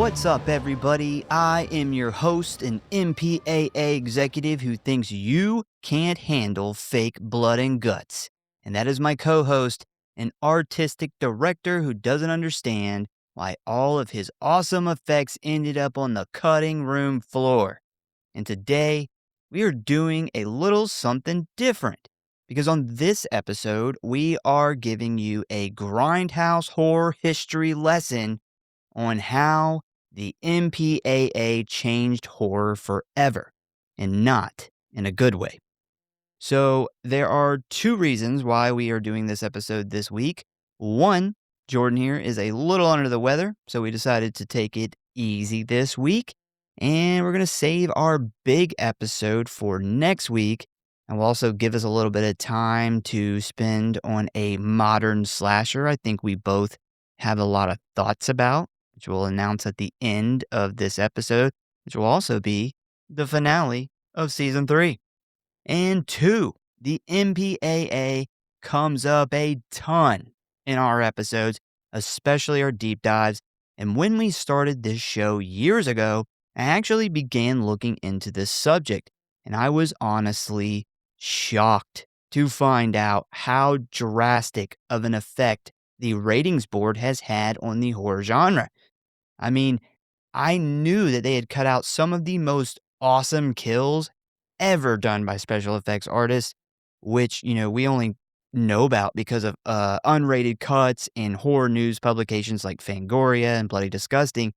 What's up, everybody? I am your host, an MPAA executive who thinks you can't handle fake blood and guts. And that is my co-host, an artistic director who doesn't understand why all of his awesome effects ended up on the cutting room floor. And today, we are doing a little something different. Because on this episode, we are giving you a Grindhouse Horror History lesson on how the MPAA changed horror forever, and not in a good way. So there are two reasons why we are doing this episode this week. One, Jordan here is a little under the weather, so we decided to take it easy this week, and we're going to save our big episode for next week, and we'll also give us a little bit of time to spend on a modern slasher I think we both have a lot of thoughts about, which we'll announce at the end of this episode, which will also be the finale of Season 3. And two, the MPAA comes up a ton in our episodes, especially our deep dives. And when we started this show years ago, I actually began looking into this subject, and I was honestly shocked to find out how drastic of an effect the ratings board has had on the horror genre. I mean, I knew that they had cut out some of the most awesome kills ever done by special effects artists, which, we only know about because of unrated cuts in horror news publications like Fangoria and Bloody Disgusting.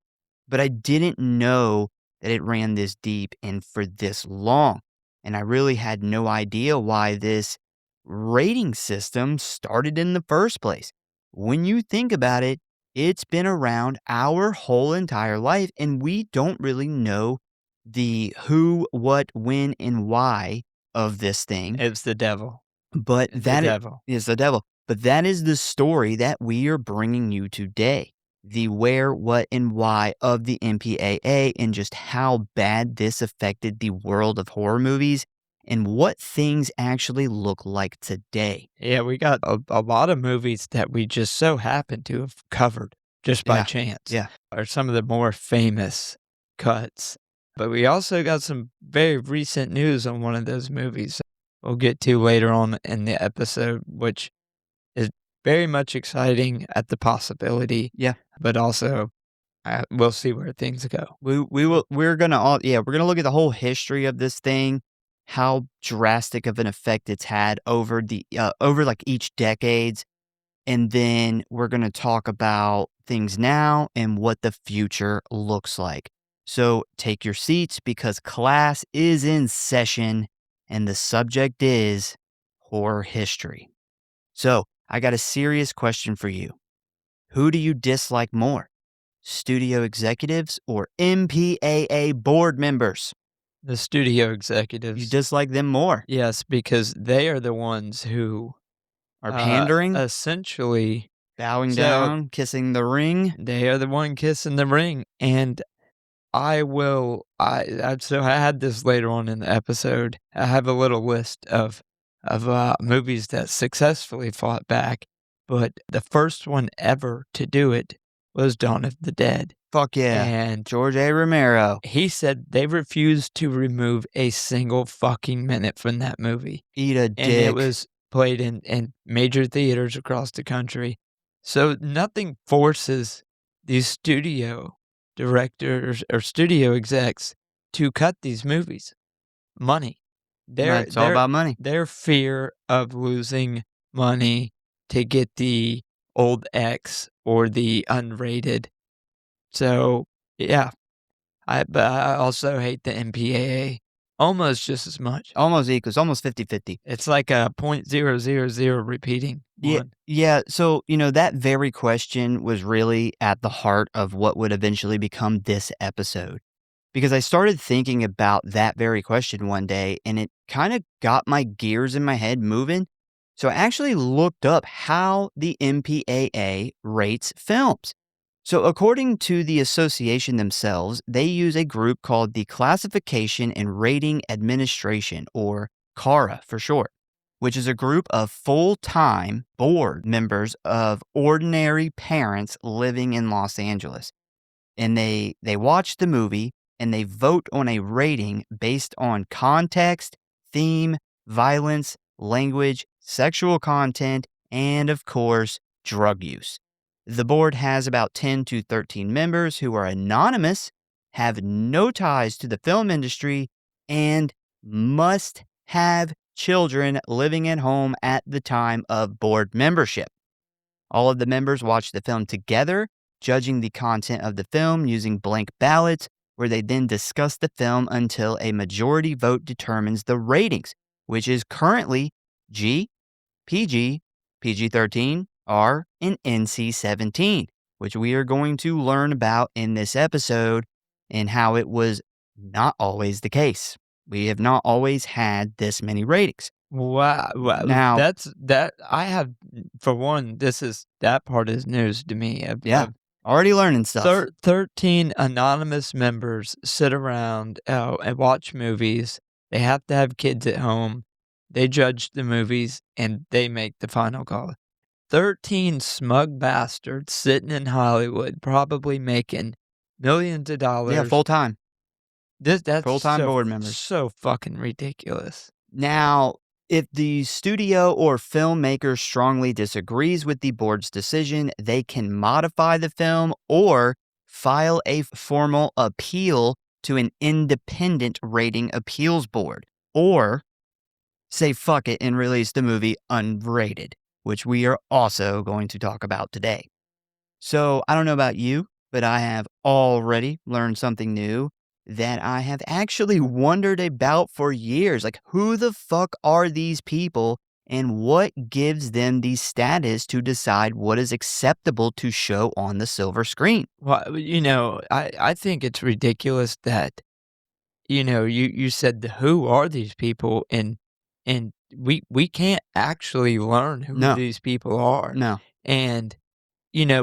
But I didn't know that it ran this deep and for this long. And I really had no idea why this rating system started in the first place. When you think about it, it's been around our whole entire life, and we don't really know the who, what, when, and why of this thing. It's the devil. But It's that the devil. is the devil. But that is the story that we are bringing you today. The where, what, and why of the MPAA, and just how bad this affected the world of horror movies and what things actually look like today. Yeah, we got a lot of movies that we just so happen to have covered just by chance. Yeah. Are some of the more famous cuts. But we also got some very recent news on one of those movies we'll get to later on in the episode, which is very much exciting at the possibility. Yeah. But also, we'll see where things go. We're gonna look at the whole history of this thing, how drastic of an effect it's had over like each decades, and then we're gonna talk about things now and what the future looks like. So take your seats because class is in session and the subject is horror history. So I got a serious question for you. Who do you dislike more? Studio executives or MPAA board members? The studio executives. You dislike them more. Yes, because they are the ones who Are pandering, essentially bowing down, kissing the ring. they are the one kissing the ring. And so I had this later on in the episode. I have a little list of movies that successfully fought back, but the first one ever to do it was Dawn of the Dead. Fuck yeah. And George A. Romero. he said they refused to remove a single fucking minute from that movie. Eat a dick. And it was played in major theaters across the country. So nothing forces these studio directors or studio execs to cut these movies. Money. It's all about money. Their fear of losing money to get the old X or the unrated. So, yeah. But I also hate the MPAA almost just as much. Almost equals, almost 50-50. It's like a 0.000 repeating one. Yeah. So, that very question was really at the heart of what would eventually become this episode. Because I started thinking about that very question one day, and it kind of got my gears in my head moving. So I actually looked up how the MPAA rates films. So according to the association themselves, they use a group called the Classification and Rating Administration, or CARA for short, which is a group of full-time board members of ordinary parents living in Los Angeles. and they watch the movie and they vote on a rating based on context, theme, violence, language, sexual content, and of course, drug use. The board has about 10 to 13 members who are anonymous, have no ties to the film industry, and must have children living at home at the time of board membership. All of the members watch the film together, judging the content of the film using blank ballots, where they then discuss the film until a majority vote determines the ratings, which is currently G, PG, PG 13, R, and NC 17, which we are going to learn about in this episode and how it was not always the case. We have not always had this many ratings. Wow, Now, that I have for one, that part is news to me yeah, of already learning stuff. 13 anonymous members sit around, and watch movies. They have to have kids at home. They judge the movies, and they make the final call. 13 smug bastards sitting in Hollywood, probably making millions of dollars. Yeah, full time. That's Full-time so board members. so fucking ridiculous. Now, if the studio or filmmaker strongly disagrees with the board's decision, they can modify the film or file a formal appeal to an independent rating appeals board, or say fuck it and release the movie unrated, which we are also going to talk about today. So I don't know about you, but I have already learned something new that I have actually wondered about for years. Like, who the fuck are these people and what gives them the status to decide what is acceptable to show on the silver screen? Well, I think it's ridiculous that, you said who are these people, and we can't actually learn who No, these people are. no. And,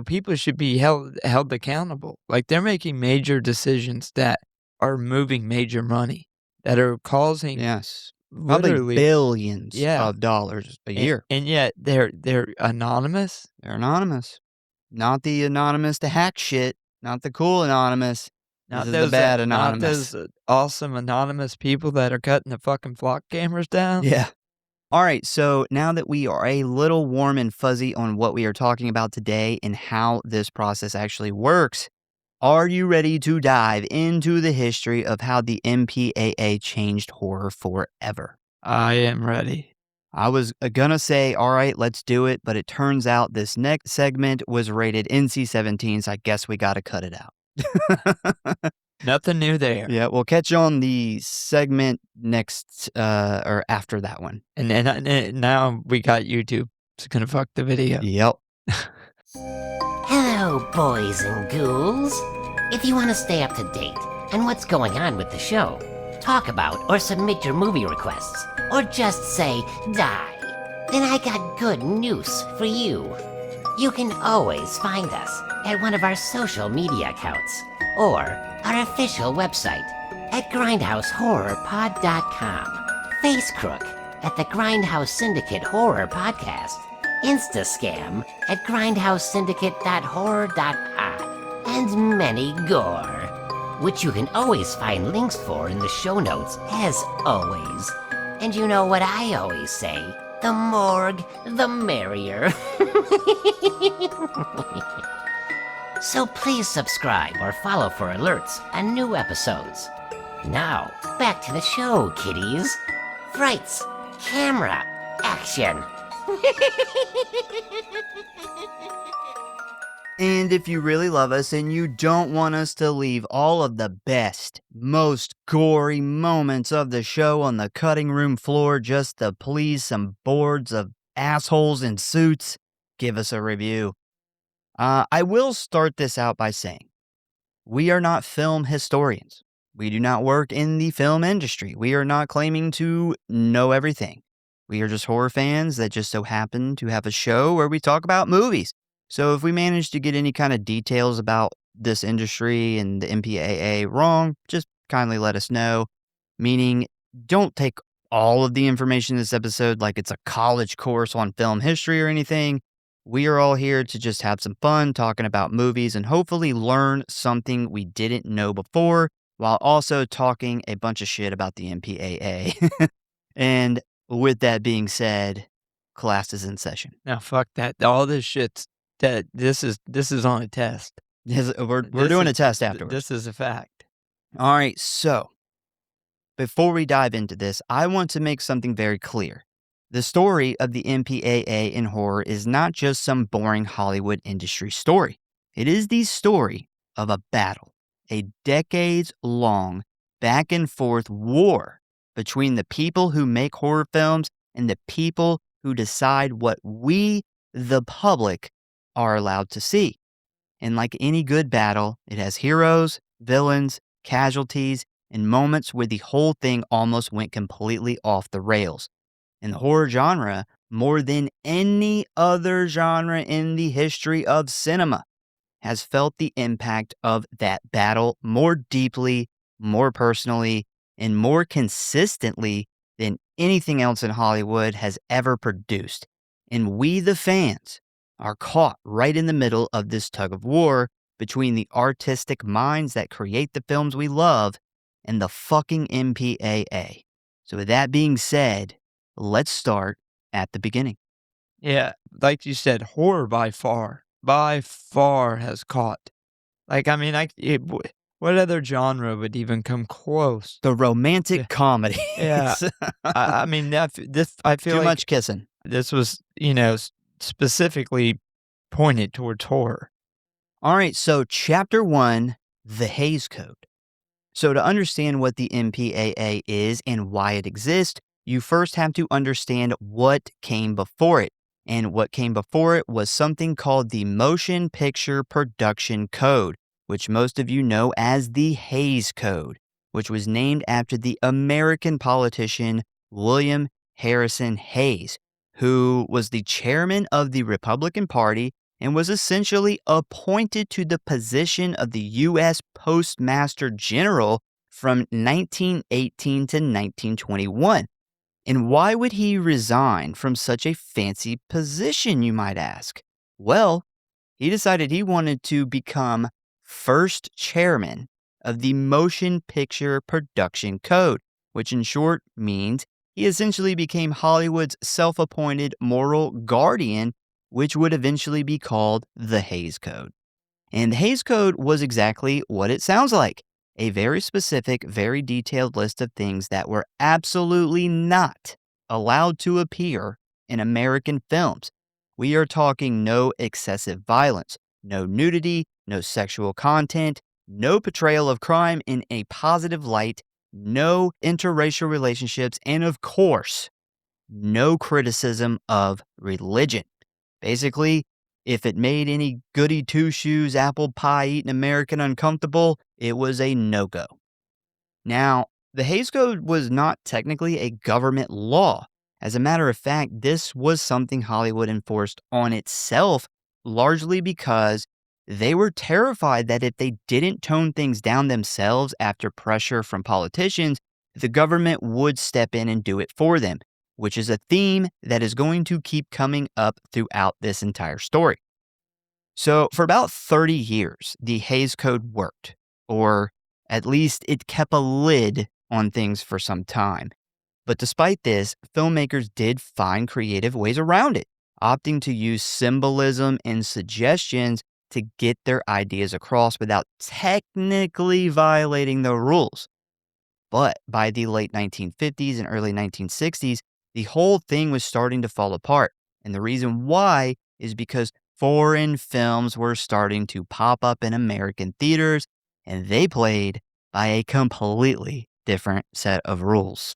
people should be held accountable. Like, they're making major decisions that are moving major money, that are causing Yes. Probably literally. billions Yeah, of dollars a and year. and yet they're anonymous. They're anonymous. Not the anonymous to hack shit, not the cool anonymous. This is the bad Not anonymous. those, awesome anonymous people that are cutting the fucking flock cameras down. Yeah. All right. So now that we are a little warm and fuzzy on what we are talking about today and how this process actually works, are you ready to dive into the history of how the MPAA changed horror forever? I am ready. I was gonna say, all right, let's do it, but it turns out this next segment was rated NC-17, so I guess we gotta cut it out. Nothing new there. Yeah, we'll catch you on the segment next, or after that one. And then now we got YouTube. It's gonna fuck the video. Yep. Hello, boys and ghouls. If you want to stay up to date on what's going on with the show, talk about or submit your movie requests, or just say die, then I got good news for you. You can always find us at one of our social media accounts or our official website at grindhousehorrorpod.com, Facecrook at the Grindhouse Syndicate Horror Podcast, Instascam at grindhousesyndicate.horror.pod, and many gore, which you can always find links for in the show notes as always. And you know what I always say, the morgue, the merrier. So please subscribe or follow for alerts on new episodes. Now, back to the show, kiddies. Frights, camera, action. And if you really love us and you don't want us to leave all of the best, most gory moments of the show on the cutting room floor just to please some boards of assholes in suits, give us a review. I will start this out by saying, we are not film historians. We do not work in the film industry. We are not claiming to know everything. We are just horror fans that just so happen to have a show where we talk about movies. So if we manage to get any kind of details about this industry and the MPAA wrong, just kindly let us know. Meaning, don't take all of the information in this episode like it's a college course on film history or anything. We are all here to just have some fun talking about movies and hopefully learn something we didn't know before while also talking a bunch of shit about the MPAA. And with that being said, class is in session. Now fuck that. All this shit's that this is on a test. We're This doing is a test afterwards. this is a fact. All right, so before we dive into this, I want to make something very clear. The story of the MPAA in horror is not just some boring Hollywood industry story. It is the story of a battle, a decades-long back and forth war between the people who make horror films and the people who decide what we, the public, are allowed to see. And like any good battle, it has heroes, villains, casualties, and moments where the whole thing almost went completely off the rails. And the horror genre, more than any other genre in the history of cinema, has felt the impact of that battle more deeply, more personally, and more consistently than anything else in Hollywood has ever produced. And we, the fans, are caught right in the middle of this tug of war between the artistic minds that create the films we love and the fucking MPAA. So with that being said, let's start at the beginning. Yeah, like you said, horror by far has caught. Like, I mean, what other genre would even come close? The romantic Yeah. comedy. Yeah. I mean, I feel Too like much kissing. this was, specifically pointed towards horror. All right, so chapter 1, the Hays Code. So to understand what the MPAA is and why it exists, you first have to understand what came before it. And what came before it was something called the Motion Picture Production Code, which most of you know as the Hays Code, which was named after the American politician William Harrison Hayes, who was the chairman of the Republican Party and was essentially appointed to the position of the U.S. Postmaster General from 1918 to 1921. And why would he resign from such a fancy position, you might ask? Well, he decided he wanted to become first chairman of the Motion Picture Production Code, which in short means he essentially became Hollywood's self-appointed moral guardian, which would eventually be called the Hays Code. And the Hays Code was exactly what it sounds like. A very specific, very detailed list of things that were absolutely not allowed to appear in American films. We are talking no excessive violence, no nudity, no sexual content, no portrayal of crime in a positive light, no interracial relationships, and of course, no criticism of religion. Basically, if it made any goody two-shoes apple pie eating American uncomfortable, it was a no-go. Now, the Hays Code was not technically a government law. As a matter of fact, this was something Hollywood enforced on itself, largely because they were terrified that if they didn't tone things down themselves after pressure from politicians, the government would step in and do it for them, which is a theme that is going to keep coming up throughout this entire story. So for about 30 years, the Hays Code worked, or at least it kept a lid on things for some time. But despite this, filmmakers did find creative ways around it, opting to use symbolism and suggestions to get their ideas across without technically violating the rules. But by the late 1950s and early 1960s, the whole thing was starting to fall apart. And the reason why is because foreign films were starting to pop up in American theaters, and they played by a completely different set of rules.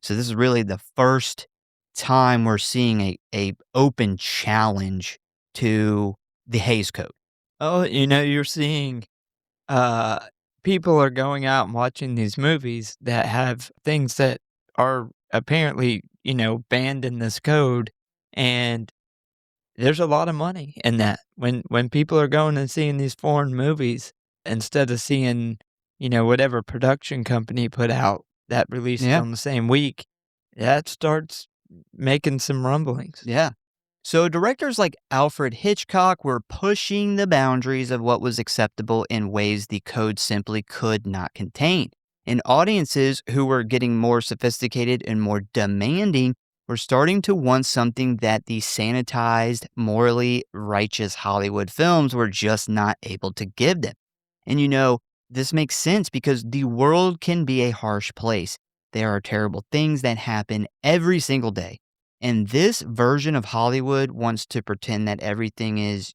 So this is really the first time we're seeing a open challenge to the Hays Code. Oh, you're seeing people are going out and watching these movies that have things that are apparently, banned in this code, and there's a lot of money in that. When people are going and seeing these foreign movies instead of seeing, whatever production company put out that released it Yeah. on the same week, that starts making some rumblings. Yeah. So, directors like Alfred Hitchcock were pushing the boundaries of what was acceptable in ways the code simply could not contain. And audiences who were getting more sophisticated and more demanding were starting to want something that the sanitized, morally righteous Hollywood films were just not able to give them. And this makes sense because the world can be a harsh place. There are terrible things that happen every single day. And this version of Hollywood wants to pretend that everything is,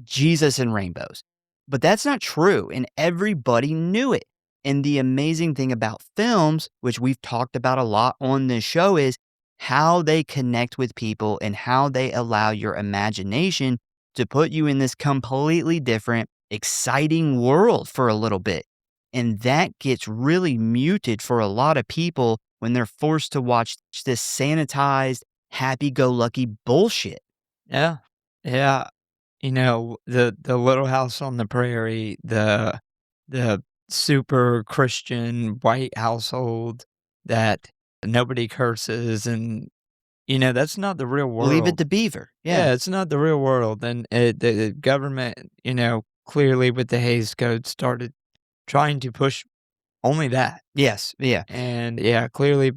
Jesus and rainbows. But that's not true, and everybody knew it. And the amazing thing about films, which we've talked about a lot on this show, is how they connect with people and how they allow your imagination to put you in this completely different, exciting world for a little bit. And that gets really muted for a lot of people when they're forced to watch this sanitized, happy-go-lucky bullshit. Yeah. Yeah. The Little House on the Prairie, the super Christian white household that nobody curses and, that's not the real Leave it world. to Beaver. Yeah, Yeah. it's not the real world, and the government, clearly with the Hays Code started trying to push only that, Yes. Yeah. and yeah, clearly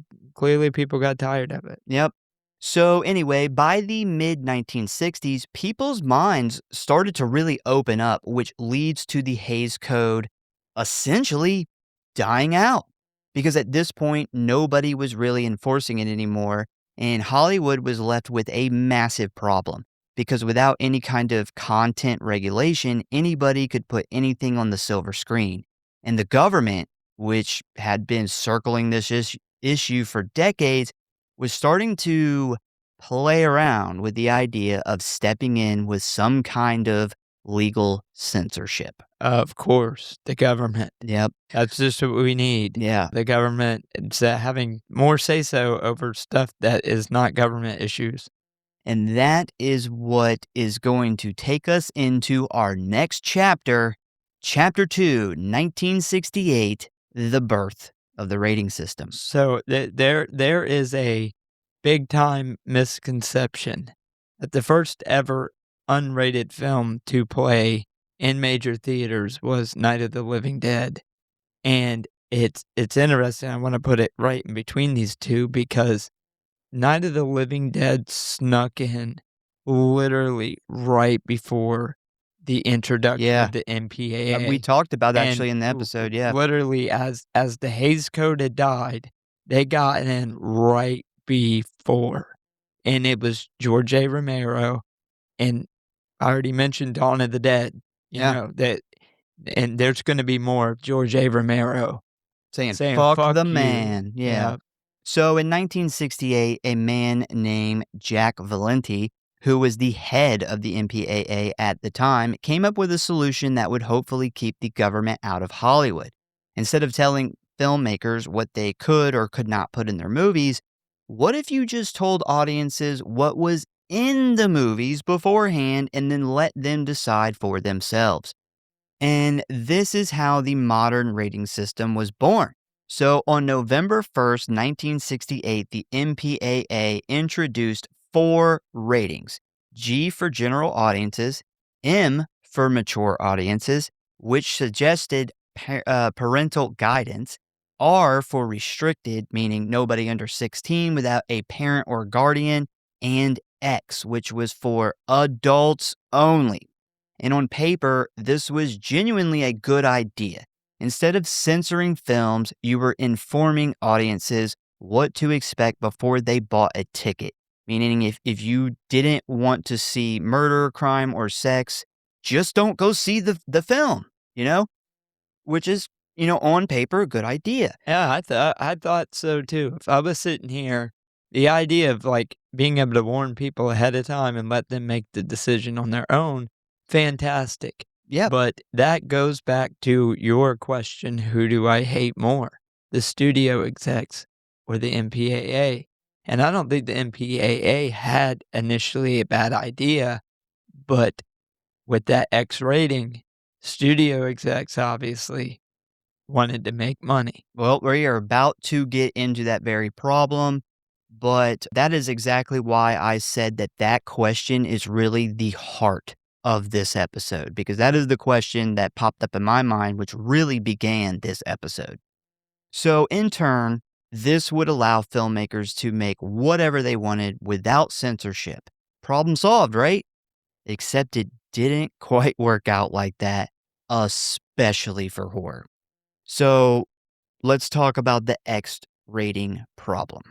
people got tired of it. Yep. So, anyway, by the mid 1960s, people's minds started to really open up, which leads to the Hays Code essentially dying out. Because at this point, nobody was really enforcing it anymore, and Hollywood was left with a massive problem. Because without any kind of content regulation, anybody could put anything on the silver screen. And the government, which had been circling this issue for decades, was starting to play around with the idea of stepping in with some kind of legal censorship. Of course, the government. Yep. That's just what we need. Yeah. The government is having more say-so over stuff that is not government issues. And that is what is going to take us into our next chapter, Chapter 2, 1968, The Birth of the Rating System. So there is a big-time misconception that the first ever unrated film to play in major theaters was Night of the Living Dead. And it's interesting, I wanna put it right in between these two because Night of the Living Dead snuck in literally right before the introduction Yeah. of the MPAA. We talked about that And actually in the episode, yeah. literally as the Hays Code had died, they got in right before, and it was George A. Romero, and I already mentioned Dawn of the Dead, Yeah. and there's gonna be more of George A. Romero Saying, saying, fuck the you." man. Yeah. Yeah. So in 1968, a man named Jack Valenti, who was the head of the MPAA at the time, came up with a solution that would hopefully keep the government out of Hollywood. Instead of telling filmmakers what they could or could not put in their movies, what if you just told audiences what was in the movies beforehand and then let them decide for themselves? And this is how the modern rating system was born. So on November 1st, 1968, the MPAA introduced 4 ratings: G for general audiences, M for mature audiences, which suggested parental guidance, R for restricted, meaning nobody under 16 without a parent or guardian, and X, which was for adults only. And on paper, this was genuinely a good idea. Instead of censoring films, you were informing audiences what to expect before they bought a ticket. Meaning, if you didn't want to see murder, crime, or sex, just don't go see the film, Which is, on paper, a good idea. Yeah, I thought so too. If I was sitting here, the idea of, being able to warn people ahead of time and let them make the decision on their own, fantastic. Yep. But that goes back to your question, who do I hate more, the studio execs or the MPAA? And I don't think the MPAA had initially a bad idea, but with that X rating, studio execs obviously wanted to make money. Well, we are about to get into that very problem. But that is exactly why I said that question is really the heart of this episode, because that is the question that popped up in my mind, which really began this episode. So in turn, this would allow filmmakers to make whatever they wanted without censorship. Problem solved, right? Except it didn't quite work out like that, especially for horror. So let's talk about the X rating problem.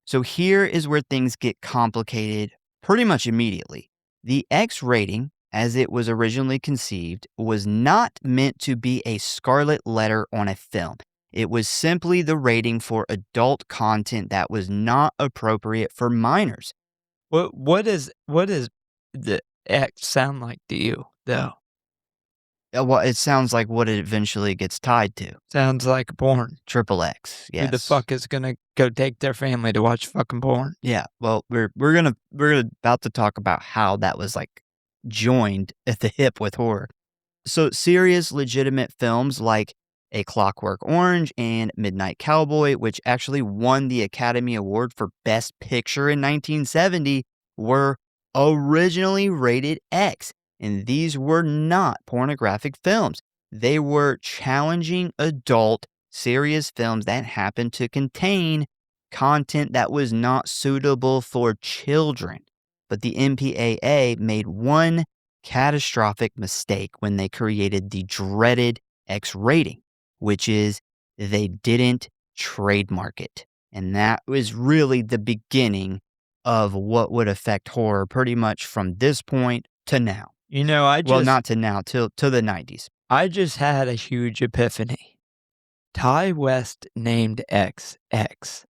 So here is where things get complicated pretty much immediately. The X rating, as it was originally conceived, was not meant to be a scarlet letter on a film. It was simply the rating for adult content that was not appropriate for minors. What does the X sound like to you, though? Well, it sounds like what it eventually gets tied to. Sounds like porn. Triple X, yes. Who the fuck is gonna go take their family to watch fucking porn? Yeah, well, we're about to talk about how that was like joined at the hip with horror. So serious, legitimate films like A Clockwork Orange and Midnight Cowboy, which actually won the Academy Award for Best Picture in 1970, were originally rated X. And these were not pornographic films. They were challenging adult, serious films that happened to contain content that was not suitable for children. But the MPAA made one catastrophic mistake when they created the dreaded X rating, which is they didn't trademark it. And that was really the beginning of what would affect horror pretty much from this point to now. You know, Well, not to now, till the 90s. I just had a huge epiphany. Ty West named X X,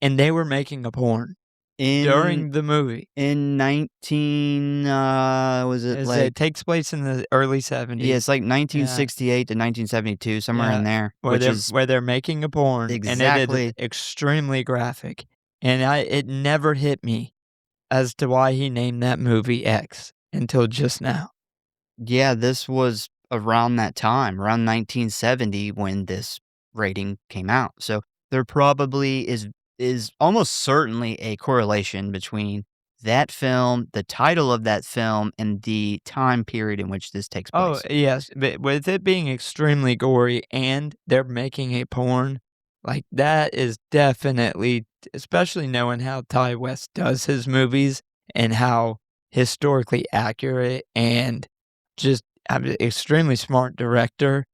and they were making a porn during the movie. In 19, was it like... It takes place in the early 70s. Yeah, it's like 1968 to 1972, somewhere in there. Where they're making a porn. Exactly. And it is extremely graphic. And it never hit me as to why he named that movie X until just now. Yeah, this was around that time, around 1970 when this rating came out. So there probably is almost certainly a correlation between that film, the title of that film, and the time period in which this takes place. Oh, yes. But with it being extremely gory and they're making a porn, like that is definitely, especially knowing how Ty West does his movies and how historically accurate and just an extremely smart director,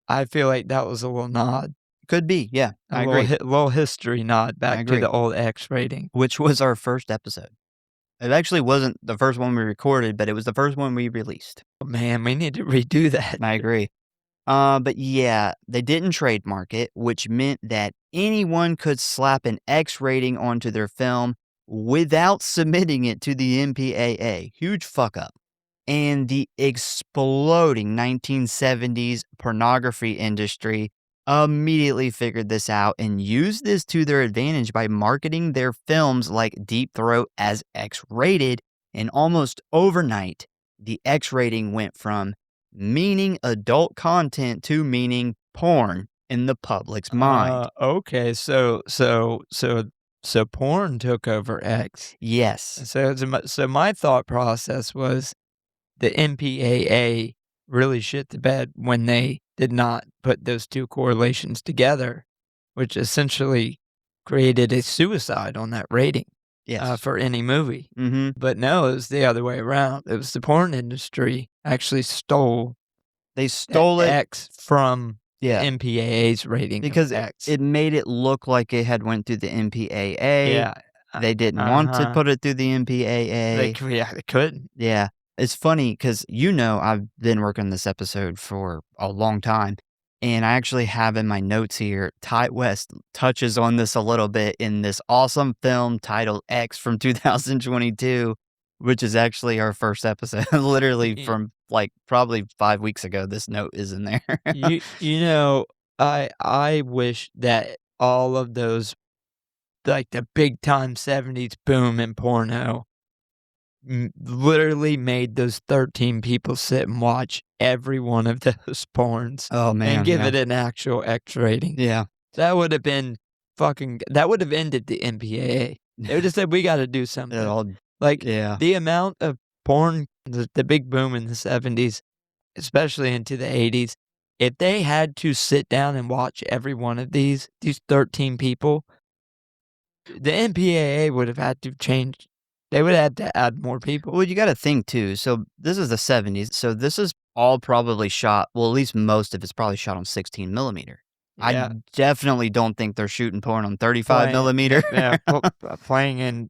I feel like that was a little nod. Could be, yeah. I agree. Little history nod back to the old X rating. Which was our first episode. It actually wasn't the first one we recorded, but it was the first one we released. Oh, man, we need to redo that. I agree. But yeah, they didn't trademark it, which meant that anyone could slap an X rating onto their film without submitting it to the MPAA. Huge fuck up. And the exploding 1970s pornography industry immediately figured this out and used this to their advantage by marketing their films like Deep Throat as X-rated, and almost overnight, the X rating went from meaning adult content to meaning porn in the public's mind. Okay, so porn took over X. Yes. So my thought process was the MPAA really shit the bed when they did not put those two correlations together, which essentially created a suicide on that rating. Yes. For any movie. Mm-hmm. But no, it was the other way around. It was the porn industry actually stole X from MPAA's rating because X. It made it look like it had went through the MPAA. Yeah. They didn't want to put it through the MPAA. They couldn't. Yeah. It's funny because, I've been working this episode for a long time, and I actually have in my notes here, Ty West touches on this a little bit in this awesome film titled X from 2022, which is actually our first episode. Literally from probably 5 weeks ago, this note is in there. I wish that all of those, like the big time 70s boom in porno, literally made those 13 people sit and watch every one of those porns. Oh, man. And give it an actual X rating. Yeah. That would have been that would have ended the MPAA. They would have said, "We gotta do It something." all, Like, yeah. the amount of porn, the big boom in the '70s, especially into the '80s, if they had to sit down and watch every one of these 13 people, the MPAA would have had to change. They would have had to add more people. Well, you gotta think too, so this is the '70s, so this is all probably shot, well, at least most of it's probably shot on 16 millimeter. I Yeah. definitely don't think they're shooting porn on 35 Playing millimeter. yeah, playing in,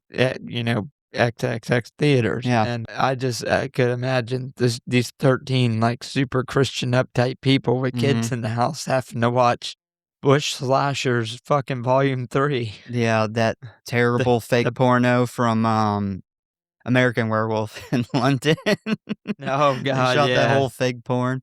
XXX theaters, Yeah. and I could imagine these 13, like, super Christian uptight people with kids Mhm. in the house having to watch Bush Slashers fucking volume 3. Yeah, that The terrible fake the porno from, American Werewolf in London. Oh They god, shot that yeah. whole fake porn.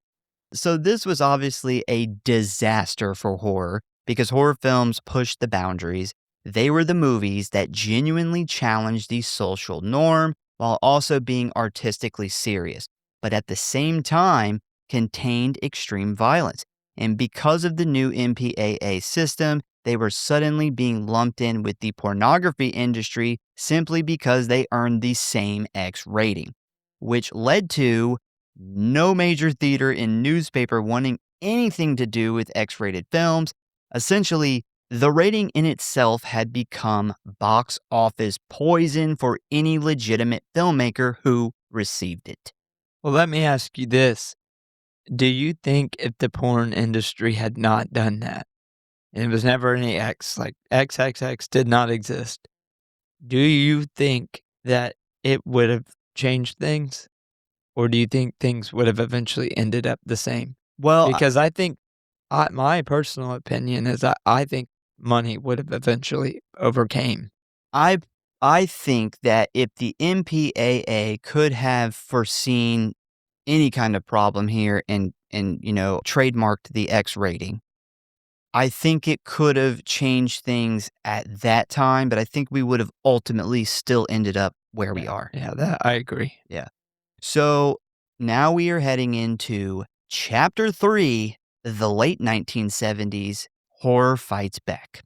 So this was obviously a disaster for horror because horror films pushed the boundaries. They were the movies that genuinely challenged the social norm while also being artistically serious, but at the same time contained extreme violence. And because of the new MPAA system, they were suddenly being lumped in with the pornography industry simply because they earned the same X rating, which led to no major theater and newspaper wanting anything to do with X rated films. Essentially, the rating in itself had become box office poison for any legitimate filmmaker who received it. Well, let me ask you this. Do you think if the porn industry had not done that, and it was never any X, like XXX did not exist, do you think that it would have changed things? Or do you think things would have eventually ended up the same? Well, Because I think my personal opinion is I think money would have eventually overcame. I I think that if the MPAA could have foreseen any kind of problem here and trademarked the X rating, I think it could have changed things at that time, but I think we would have ultimately still ended up where we are. Yeah, that I agree. Yeah. So now we are heading into chapter 3, the late 1970s, horror fights back.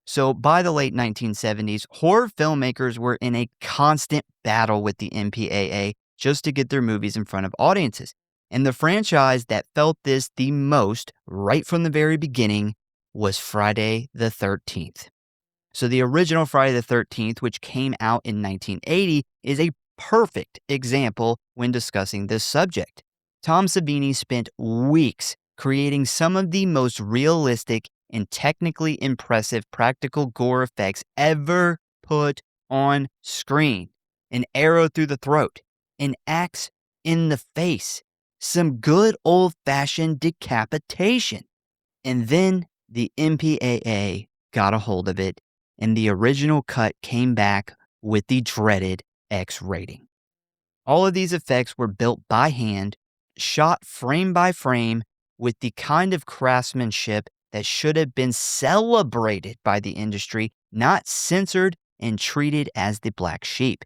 So by the late 1970s, horror filmmakers were in a constant battle with the MPAA just to get their movies in front of audiences. And the franchise that felt this the most right from the very beginning was Friday the 13th. So the original Friday the 13th, which came out in 1980, is a perfect example when discussing this subject. Tom Savini spent weeks creating some of the most realistic and technically impressive practical gore effects ever put on screen. An arrow through the throat, an axe in the face, some good old-fashioned decapitation. And then the MPAA got a hold of it, and the original cut came back with the dreaded X rating. All of these effects were built by hand, shot frame by frame, with the kind of craftsmanship that should have been celebrated by the industry, not censored and treated as the black sheep.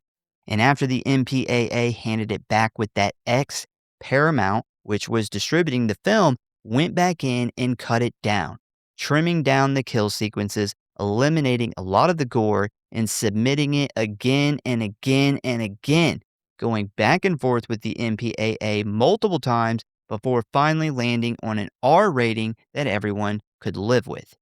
And after the MPAA handed it back with that X, Paramount, which was distributing the film, went back in and cut it down, trimming down the kill sequences, eliminating a lot of the gore, and submitting it again and again and again, going back and forth with the MPAA multiple times before finally landing on an R rating that everyone could live with.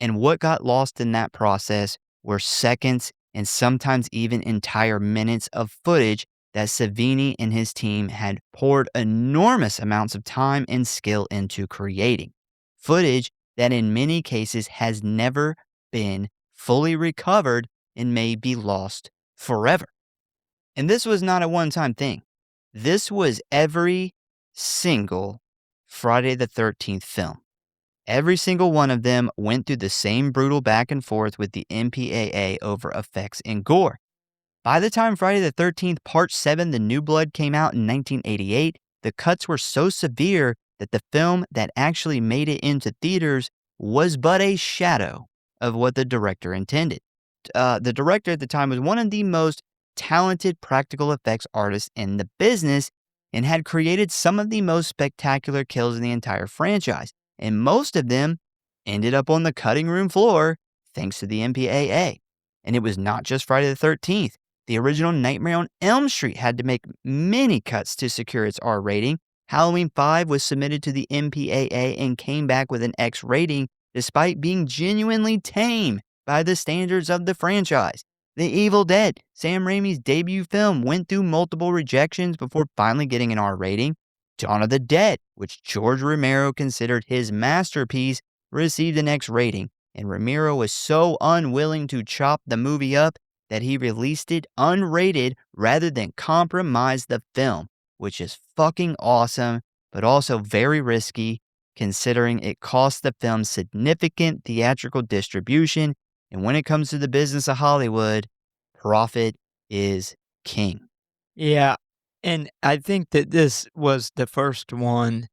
And what got lost in that process were seconds and sometimes even entire minutes of footage that Savini and his team had poured enormous amounts of time and skill into creating. Footage that in many cases has never been fully recovered and may be lost forever. And this was not a one-time thing. This was every single Friday the 13th film. Every single one of them went through the same brutal back and forth with the MPAA over effects and gore. By the time Friday the 13th Part 7, The New Blood, came out in 1988, the cuts were so severe that the film that actually made it into theaters was but a shadow of what the director intended. The director at the time was one of the most talented practical effects artists in the business and had created some of the most spectacular kills in the entire franchise. And most of them ended up on the cutting room floor thanks to the MPAA. And it was not just Friday the 13th. The original Nightmare on Elm Street had to make many cuts to secure its R rating. Halloween 5 was submitted to the MPAA and came back with an X rating despite being genuinely tame by the standards of the franchise. The Evil Dead, Sam Raimi's debut film, went through multiple rejections before finally getting an R rating. Dawn of the Dead, which George Romero considered his masterpiece, received an X rating, and Romero was so unwilling to chop the movie up that he released it unrated rather than compromise the film, which is fucking awesome, but also very risky considering it cost the film significant theatrical distribution, and when it comes to the business of Hollywood, profit is king. Yeah, and I think that this was the first one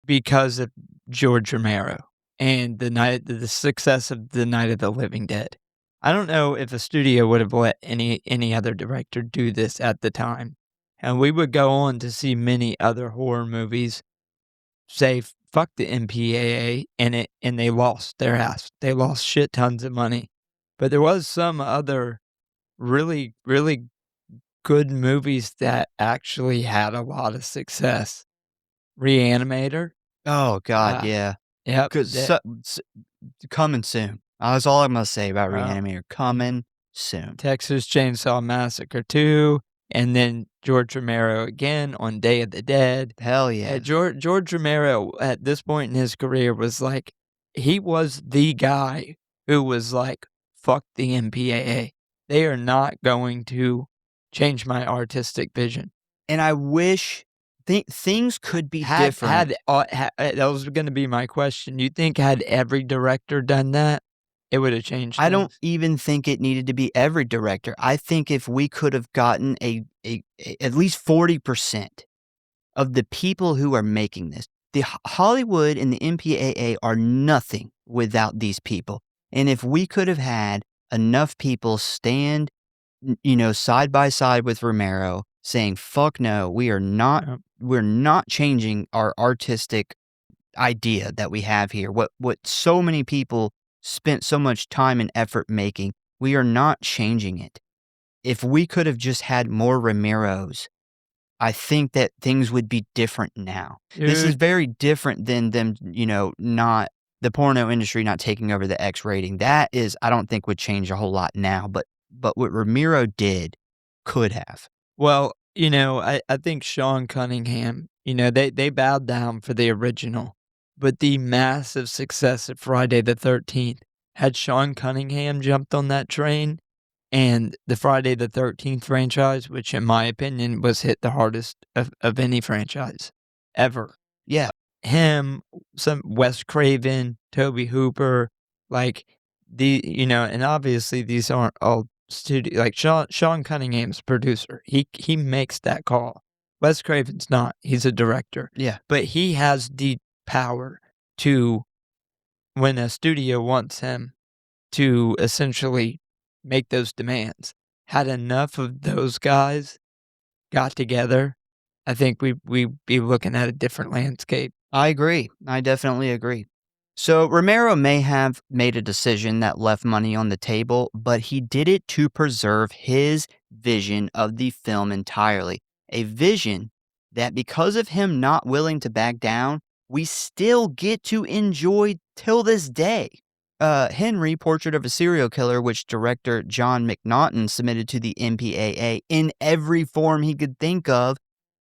because of George Romero and the success of the Night of the Living Dead. I don't know if a studio would have let any other director do this at the time. And we would go on to see many other horror movies say fuck the MPAA and they lost their ass. They lost shit tons of money. But there was some other really, really good movies that actually had a lot of success. Reanimator. Oh, God, yeah. Yep. Coming soon. That's all I'm going to say about Wow. Reanimator. Coming soon. Texas Chainsaw Massacre 2, and then George Romero again on Day of the Dead. Hell yeah. George Romero, at this point in his career, was like, he was the guy who was like, fuck the MPAA. They are not going to change my artistic vision. And I wish things could be different. That was going to be my question. You think had every director done that, it would have changed I things? don't even think it needed to be every director. I think if we could have gotten at least 40% of the people who are making this, the Hollywood and the MPAA are nothing without these people. And if we could have had enough people stand, side by side with Romero saying, fuck no, we're not changing our artistic idea that we have here. What so many people spent so much time and effort making, we are not changing it. If we could have just had more Romeros, I think that things would be different now. This is very different than them, not the porno industry not taking over the X rating. That is, I don't think would change a whole lot now, but what Romero did could have. Well, I think Sean Cunningham, they bowed down for the original, but the massive success of Friday the 13th, had Sean Cunningham jumped on that train, and the Friday the 13th franchise, which in my opinion was hit the hardest of any franchise ever. Yeah. Him, some Wes Craven, Toby Hooper, and obviously these aren't all studio, like Sean Cunningham's producer. He makes that call. Wes Craven's not. He's a director. Yeah. But he has the power to, when a studio wants him to essentially make those demands. Had enough of those guys got together, I think we'd be looking at a different landscape. I agree. I definitely agree. So Romero may have made a decision that left money on the table, but he did it to preserve his vision of the film entirely. A vision that, because of him not willing to back down, we still get to enjoy till this day. Henry, Portrait of a Serial Killer, which director John McNaughton submitted to the MPAA in every form he could think of,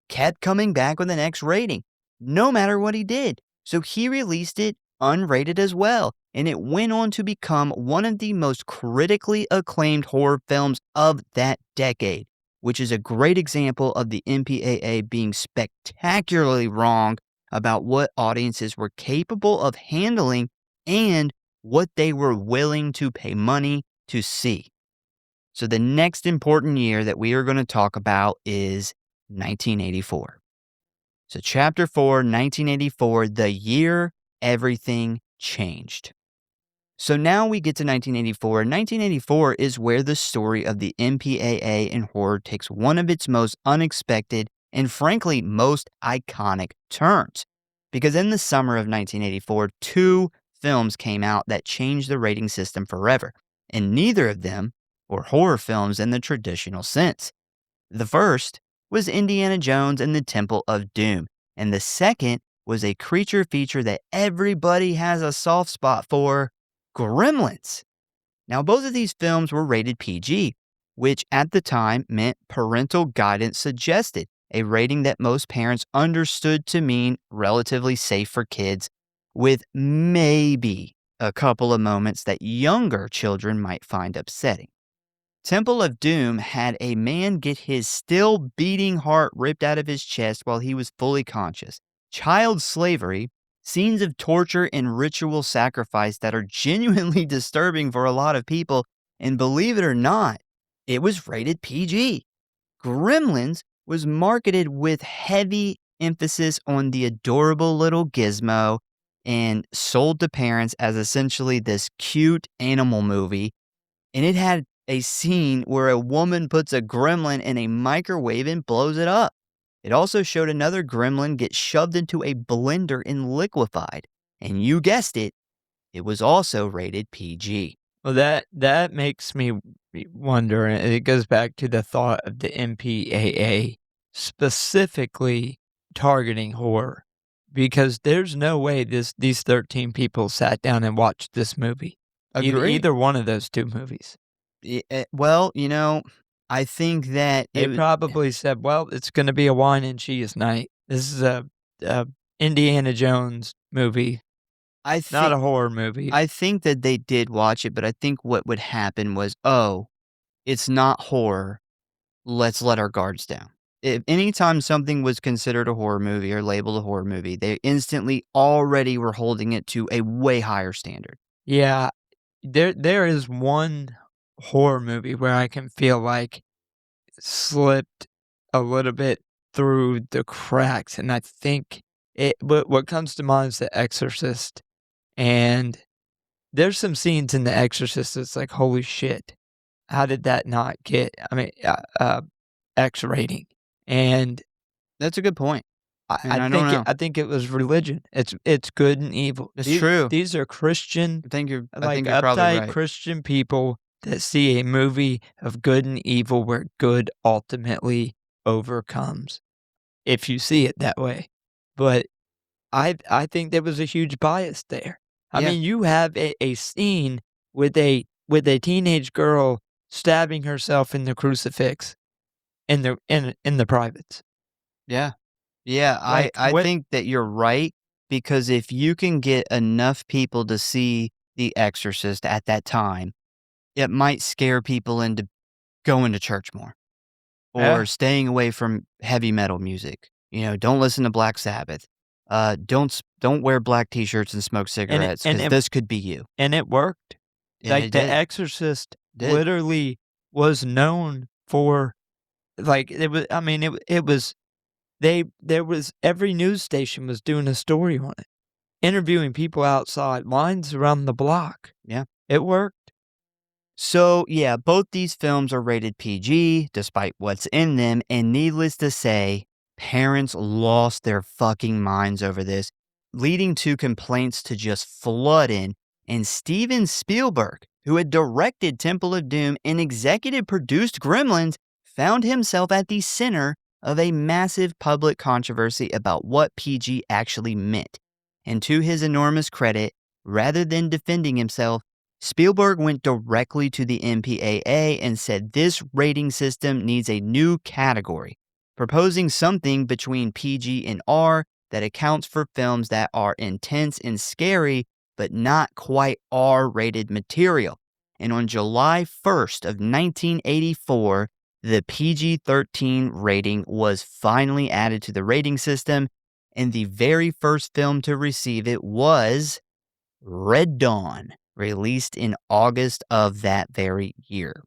kept coming back with an X rating, no matter what he did. So he released it unrated as well, and it went on to become one of the most critically acclaimed horror films of that decade, which is a great example of the MPAA being spectacularly wrong about what audiences were capable of handling and what they were willing to pay money to see. So the next important year that we are going to talk about is 1984. So Chapter 4, 1984, the year everything changed. So now we get to 1984. 1984 is where the story of the MPAA in horror takes one of its most unexpected and frankly most iconic turns. Because in the summer of 1984, two films came out that changed the rating system forever. and neither of them were horror films in the traditional sense. The first was Indiana Jones and the Temple of Doom, and the second was a creature feature that everybody has a soft spot for, Gremlins. Now, both of these films were rated PG, which at the time meant parental guidance suggested, a rating that most parents understood to mean relatively safe for kids, with maybe a couple of moments that younger children might find upsetting. Temple of Doom had a man get his still beating heart ripped out of his chest while he was fully conscious. Child slavery, scenes of torture and ritual sacrifice that are genuinely disturbing for a lot of people, and believe it or not, it was rated PG. Gremlins was marketed with heavy emphasis on the adorable little gizmo and sold to parents as essentially this cute animal movie. And it had a scene where a woman puts a gremlin in a microwave and blows it up. It also showed another gremlin get shoved into a blender and liquefied. And you guessed it, it was also rated PG. Well, that makes me wonder, and it goes back to the thought of the MPAA specifically targeting horror, because there's no way these 13 people sat down and watched this movie. Either one of those two movies. Well, I think that They probably said, well, it's going to be a wine and cheese night. This is a Indiana Jones movie, not a horror movie. I think that they did watch it, but I think what would happen was, oh, it's not horror. Let's let our guards down. If anytime something was considered a horror movie or labeled a horror movie, they instantly already were holding it to a way higher standard. Yeah, there is one horror movie where I can feel like slipped a little bit through the cracks, and I think what comes to mind is The Exorcist, and there's some scenes in The Exorcist that's like, holy shit, how did that not get, X rating? And that's a good point. I think it was religion. It's good and evil. It's true. These are Christian, I think you're uptight probably right. Christian people that see a movie of good and evil where good ultimately overcomes, if you see it that way. But I think there was a huge bias there. I mean, you have a scene with a teenage girl stabbing herself in the crucifix in the privates. Yeah. Yeah, I think that you're right, because if you can get enough people to see The Exorcist at that time, it might scare people into going to church more or staying away from heavy metal music. Don't listen to Black Sabbath. Don't wear black T-shirts and smoke cigarettes, because this could be you. And it worked. And The Exorcist literally was known for, like, it was. I mean, it was. There was every news station was doing a story on it, interviewing people outside, lines around the block. Yeah. It worked. So, yeah, both these films are rated PG, despite what's in them, and needless to say, parents lost their fucking minds over this, leading to complaints to just flood in, and Steven Spielberg, who had directed Temple of Doom and executive produced Gremlins, found himself at the center of a massive public controversy about what PG actually meant. And to his enormous credit, rather than defending himself, Spielberg went directly to the MPAA and said this rating system needs a new category, proposing something between PG and R that accounts for films that are intense and scary, but not quite R-rated material. And on July 1st of 1984, the PG-13 rating was finally added to the rating system, and the very first film to receive it was Red Dawn, released in August of that very year.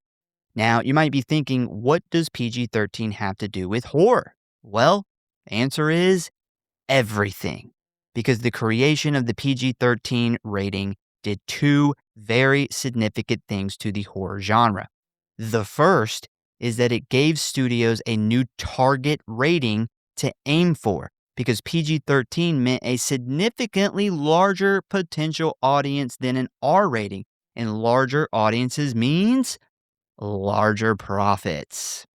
Now, you might be thinking, what does PG-13 have to do with horror? Well, the answer is everything, because the creation of the PG-13 rating did two very significant things to the horror genre. The first is that it gave studios a new target rating to aim for, because PG-13 meant a significantly larger potential audience than an R rating. And larger audiences means larger profits.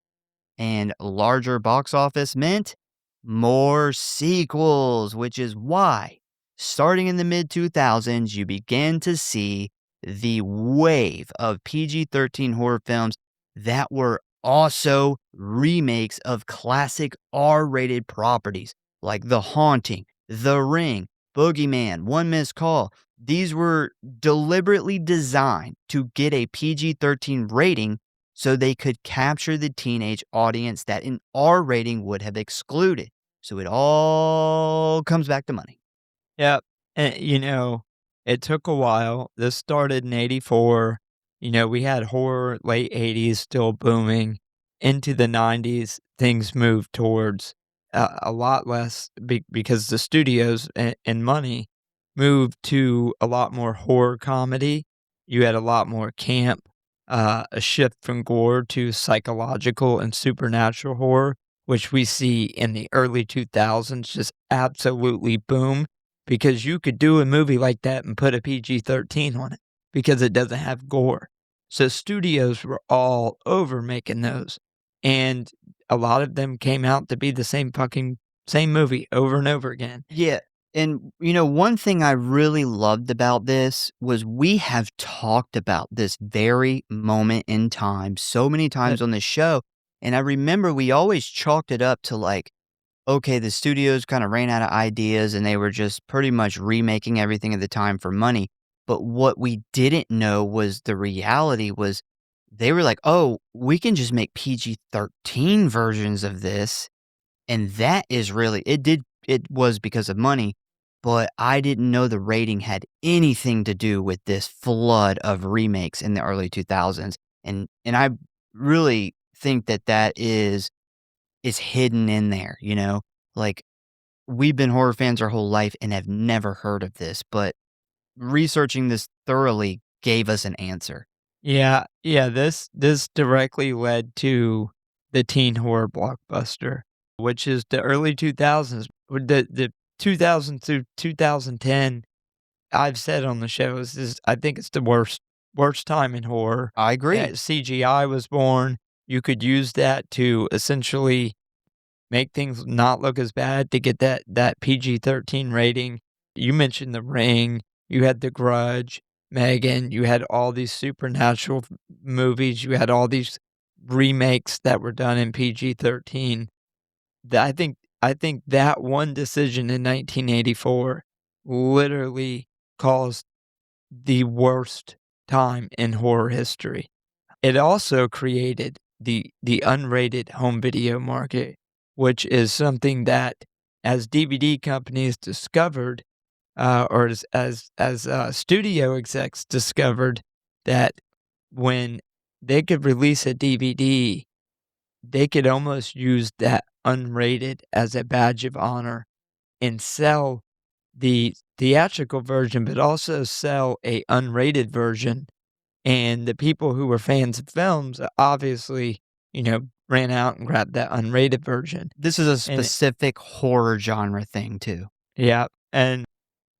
And larger box office meant more sequels, which is why, starting in the mid 2000s, you began to see the wave of PG 13 horror films that were also remakes of classic R rated properties like The Haunting, The Ring, Boogeyman, One Missed Call. These were deliberately designed to get a PG 13 rating so they could capture the teenage audience that an R rating would have excluded. So it all comes back to money. Yeah, and, it took a while. This started in '84. We had horror late '80s still booming. Into the '90s, things moved towards a lot less because the studios and money moved to a lot more horror comedy. You had a lot more camp, a shift from gore to psychological and supernatural horror, which we see in the early 2000s just absolutely boom because you could do a movie like that and put a PG-13 on it because it doesn't have gore. So studios were all over making those, and a lot of them came out to be the same movie over and over again. Yeah. And, one thing I really loved about this was we have talked about this very moment in time so many times on this show. And I remember we always chalked it up to like, okay, the studios kind of ran out of ideas and they were just pretty much remaking everything at the time for money. But what we didn't know was the reality was they were like, oh, we can just make PG-13 versions of this. And that is really, it was because of money, but I didn't know the rating had anything to do with this flood of remakes in the early 2000s. And I really think that is hidden in there, Like, we've been horror fans our whole life and have never heard of this, but researching this thoroughly gave us an answer. Yeah, this directly led to the teen horror blockbuster, which is the early 2000s. With the 2000 through 2010, I've said on the show, I think it's the worst time in horror. I agree. CGI was born. You could use that to essentially make things not look as bad to get that PG-13 rating. You mentioned The Ring, you had The Grudge, Megan, you had all these supernatural movies, you had all these remakes that were done in PG-13. I think that one decision in 1984 literally caused the worst time in horror history. It also created the unrated home video market, which is something that as DVD companies discovered, or as studio execs discovered that when they could release a DVD, they could almost use that unrated as a badge of honor and sell the theatrical version, but also sell a unrated version. And the people who were fans of films obviously, ran out and grabbed that unrated version. This is a And specific horror genre thing, too. yeah, and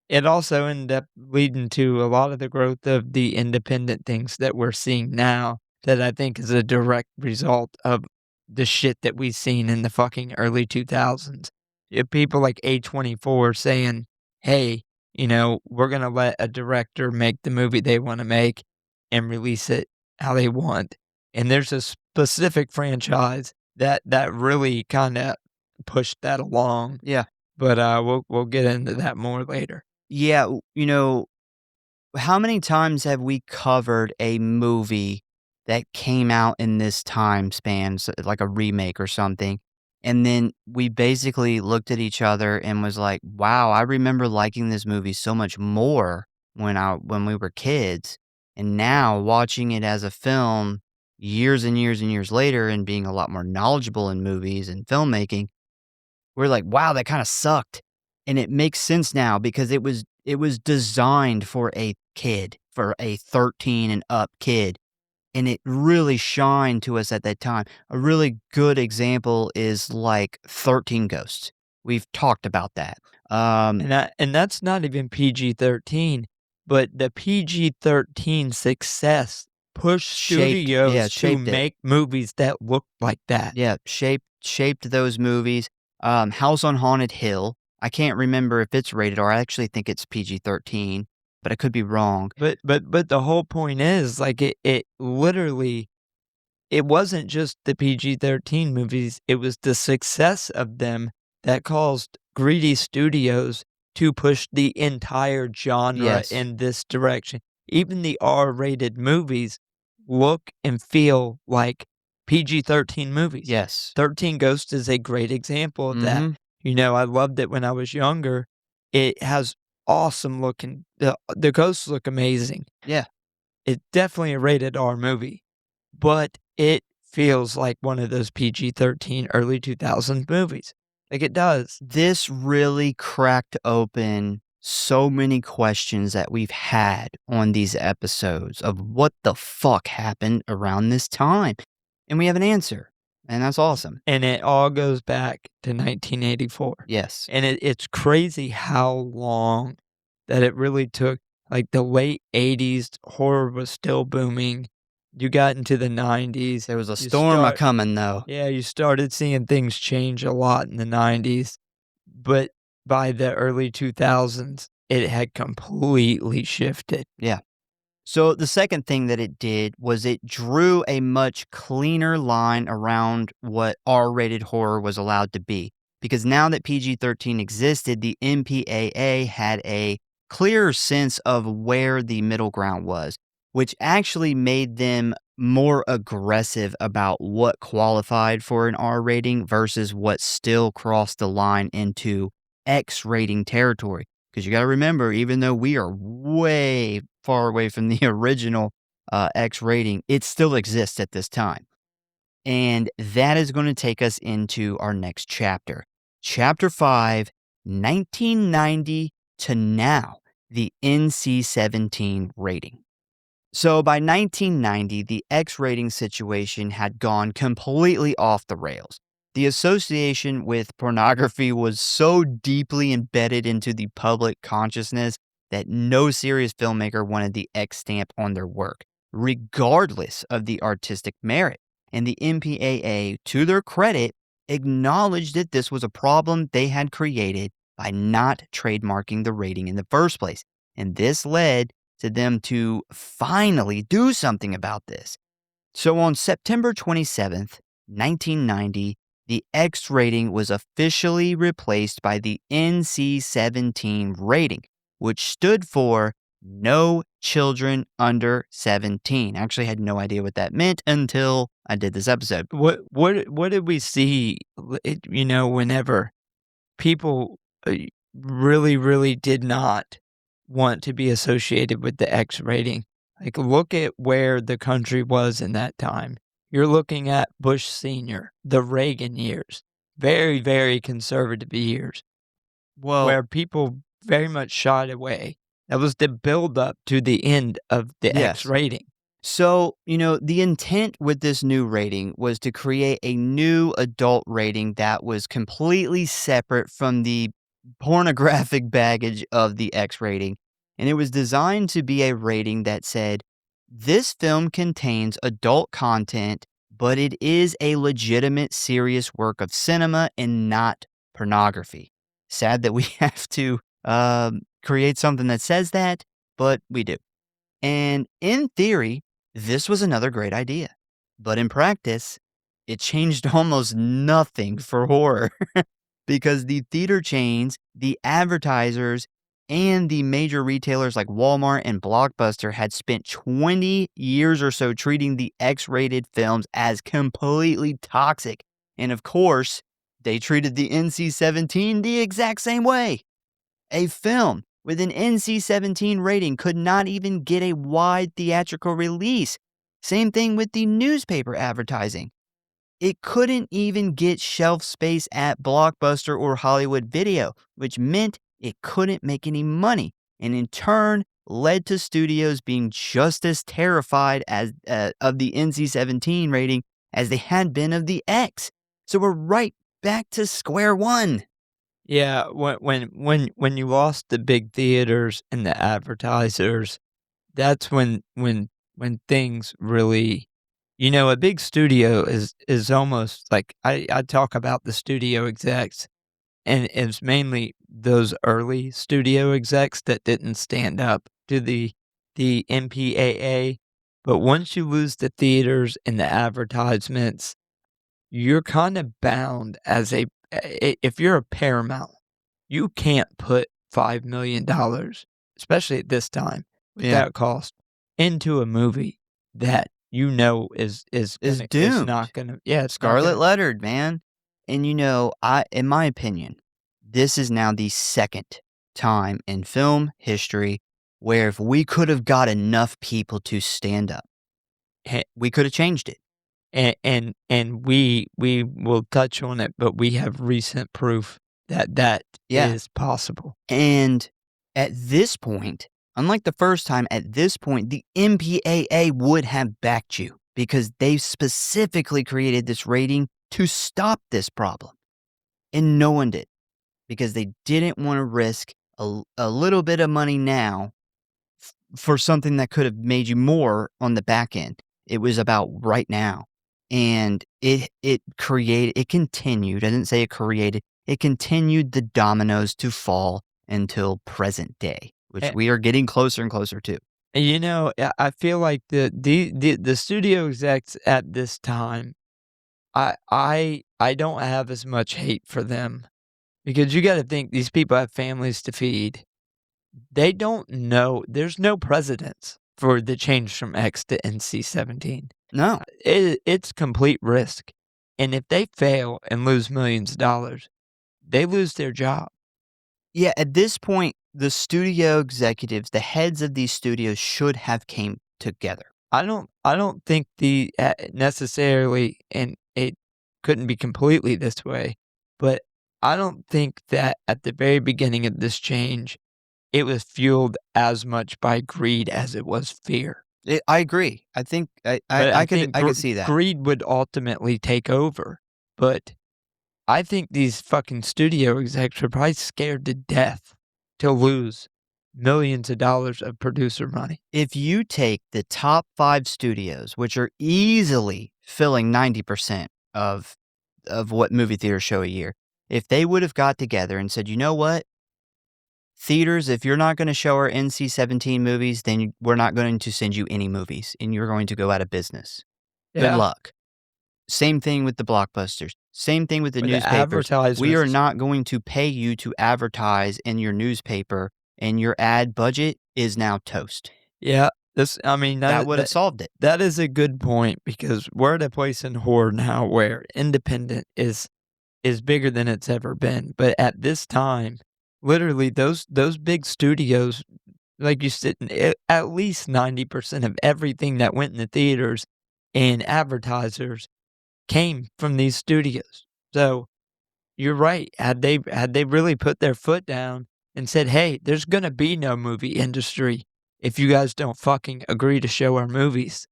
it also ended up leading to a lot of the growth of the independent things that we're seeing now that I think is a direct result of the shit that we've seen in the fucking early 2000s. People like A24 saying, "Hey, we're gonna let a director make the movie they wanna make and release it how they want." And there's a specific franchise that really kinda pushed that along, Yeah. but, we'll get into that more later. Yeah, how many times have we covered a movie that came out in this time span, like a remake or something, and then we basically looked at each other and was like, "Wow, I remember liking this movie so much more when we were kids, and now watching it as a film years and years and years later and being a lot more knowledgeable in movies and filmmaking, we're like, wow, that kinda sucked." And it makes sense now because it was designed for a kid, for a 13 and up kid, and it really shined to us at that time. A really good example is, like, 13 Ghosts. We've talked about that. And that's not even PG-13. but the PG-13 success pushed studios to shaped it. make movies that looked like that. Yeah, shaped those movies. House on Haunted Hill, I can't remember if it's rated R. I actually think it's PG-13, but I could be wrong. But the whole point is, like, it literally it wasn't just the PG-13 movies, it was the success of them that caused greedy studios to push the entire genre Yes. in this direction. Even the R-rated movies look and feel like PG-13 movies. Yes. 13 Ghosts is a great example of that. Mhm. You know, I loved it when I was younger. It has awesome looking the ghosts look amazing. Yeah. It's definitely a rated R movie, but it feels like one of those PG-13 early 2000s movies. Like, it does. This really cracked open so many questions that we've had on these episodes of what the fuck happened around this time. And we have an answer, and that's awesome. And it all goes back to 1984. Yes. And it's crazy how long that it really took. Like, the late 80s, horror was still booming. You got into the 90s. There was a you storm start- a-coming, though. Yeah, you started seeing things change a lot in the 90s. But by the early 2000s, it had completely shifted. Yeah. So the second thing that it did was it drew a much cleaner line around what R-rated horror was allowed to be. Because now that PG-13 existed, the MPAA had a clearer sense of where the middle ground was, which actually made them more aggressive about what qualified for an R rating versus what still crossed the line into X rating territory. Because you got to remember, even though we are way far away from the original X rating, it still exists at this time. And that is going to take us into our next chapter. Chapter 5, 1990 to now, the NC-17 rating. So by 1990, the X rating situation had gone completely off the rails. The association with pornography was so deeply embedded into the public consciousness that no serious filmmaker wanted the X stamp on their work, regardless of the artistic merit. And the MPAA, to their credit, acknowledged that this was a problem they had created by not trademarking the rating in the first place. And this led to them to finally do something about this. So on September 27th, 1990, the X rating was officially replaced by the NC-17 rating, which stood for No Children Under 17. I actually had no idea what that meant until I did this episode. What did we see, you know, whenever people really did not want to be associated with the X rating? Like, look at where the country was in that time. You're looking at Bush Sr., the Reagan years, very conservative years, where people very much shied away. That was the build-up to the end of the X rating. So, you know, the intent with this new rating was to create a new adult rating that was completely separate from the pornographic baggage of the X rating. And it was designed to be a rating that said, this film contains adult content, but it is a legitimate, serious work of cinema and not pornography. Sad that we have to create something that says that, but we do. And in theory, this was another great idea. But in practice, it changed almost nothing for horror because the theater chains, the advertisers, and the major retailers like Walmart and Blockbuster had spent 20 years or so treating the X-rated films as completely toxic. And of course, they treated the NC-17 the exact same way. A film with an NC-17 rating could not even get a wide theatrical release. Same thing with the newspaper advertising. It couldn't even get shelf space at Blockbuster or Hollywood Video, which meant it couldn't make any money, and in turn led to studios being just as terrified as of the NC-17 rating as they had been of the X. So we're right back to square one. Yeah, when you lost the big theaters and the advertisers, that's when things really, a big studio is almost like I talk about the studio execs, and it's mainly those early studio execs that didn't stand up to the MPAA. But once you lose the theaters and the advertisements, you're kinda bound as if you're a Paramount, you can't put $5,000,000, especially at this time, with Yeah. that cost, into a movie that Is is doomed. not gonna, yeah, it's not Scarlet gonna. lettered, man. And in my opinion, this is now the second time in film history where if we could have got enough people to stand up, we could have changed it. And we will touch on it, but we have recent proof that that Yeah. is possible. And at this point, unlike the first time, at this point, the MPAA would have backed you because they specifically created this rating to stop this problem. And no one did because they didn't want to risk a little bit of money now for something that could have made you more on the back end. It was about right now. And it continued. I didn't say it created. It continued the dominoes to fall until present day, which A we are getting closer and closer to. and, I feel like the studio execs at this time, I don't have as much hate for them because you gotta think these people have families to feed. They don't know there's no precedence for the change from X to NC-17. No. It's complete risk, and if they fail and lose millions of dollars, they lose their job. Yeah, at this point, the studio executives, the heads of these studios should have came together. I don't think necessarily, and it couldn't be completely this way, but I don't think that at the very beginning of this change, it was fueled as much by greed as it was fear. I agree. I think But I think I could see that. greed would ultimately take over, but I think these fucking studio execs were probably scared to death to lose millions of dollars of producer money. If you take the top 5 studios, which are easily filling 90% of what movie theaters show a year, if they would have got together and said, "You know what? Theaters, if you're not gonna show our NC-17 movies, then we're not going to send you any movies, and you're going to go out of business. Good Yeah, luck." Same thing with the blockbusters. Same thing with the with the newspapers. We are advertisements. not going to pay you to advertise in your newspaper, and your ad budget is now toast. Yeah, I mean, That would have solved it. that is a good point because we're at a place in horror now where independent is bigger than it's ever been. But at this time, literally those big studios, like you said, at least 90% of everything that went in the theaters and advertisers came from these studios. So you're right. Had they really put their foot down and said, "Hey, there's gonna be no movie industry if you guys don't fucking agree to show our movies,"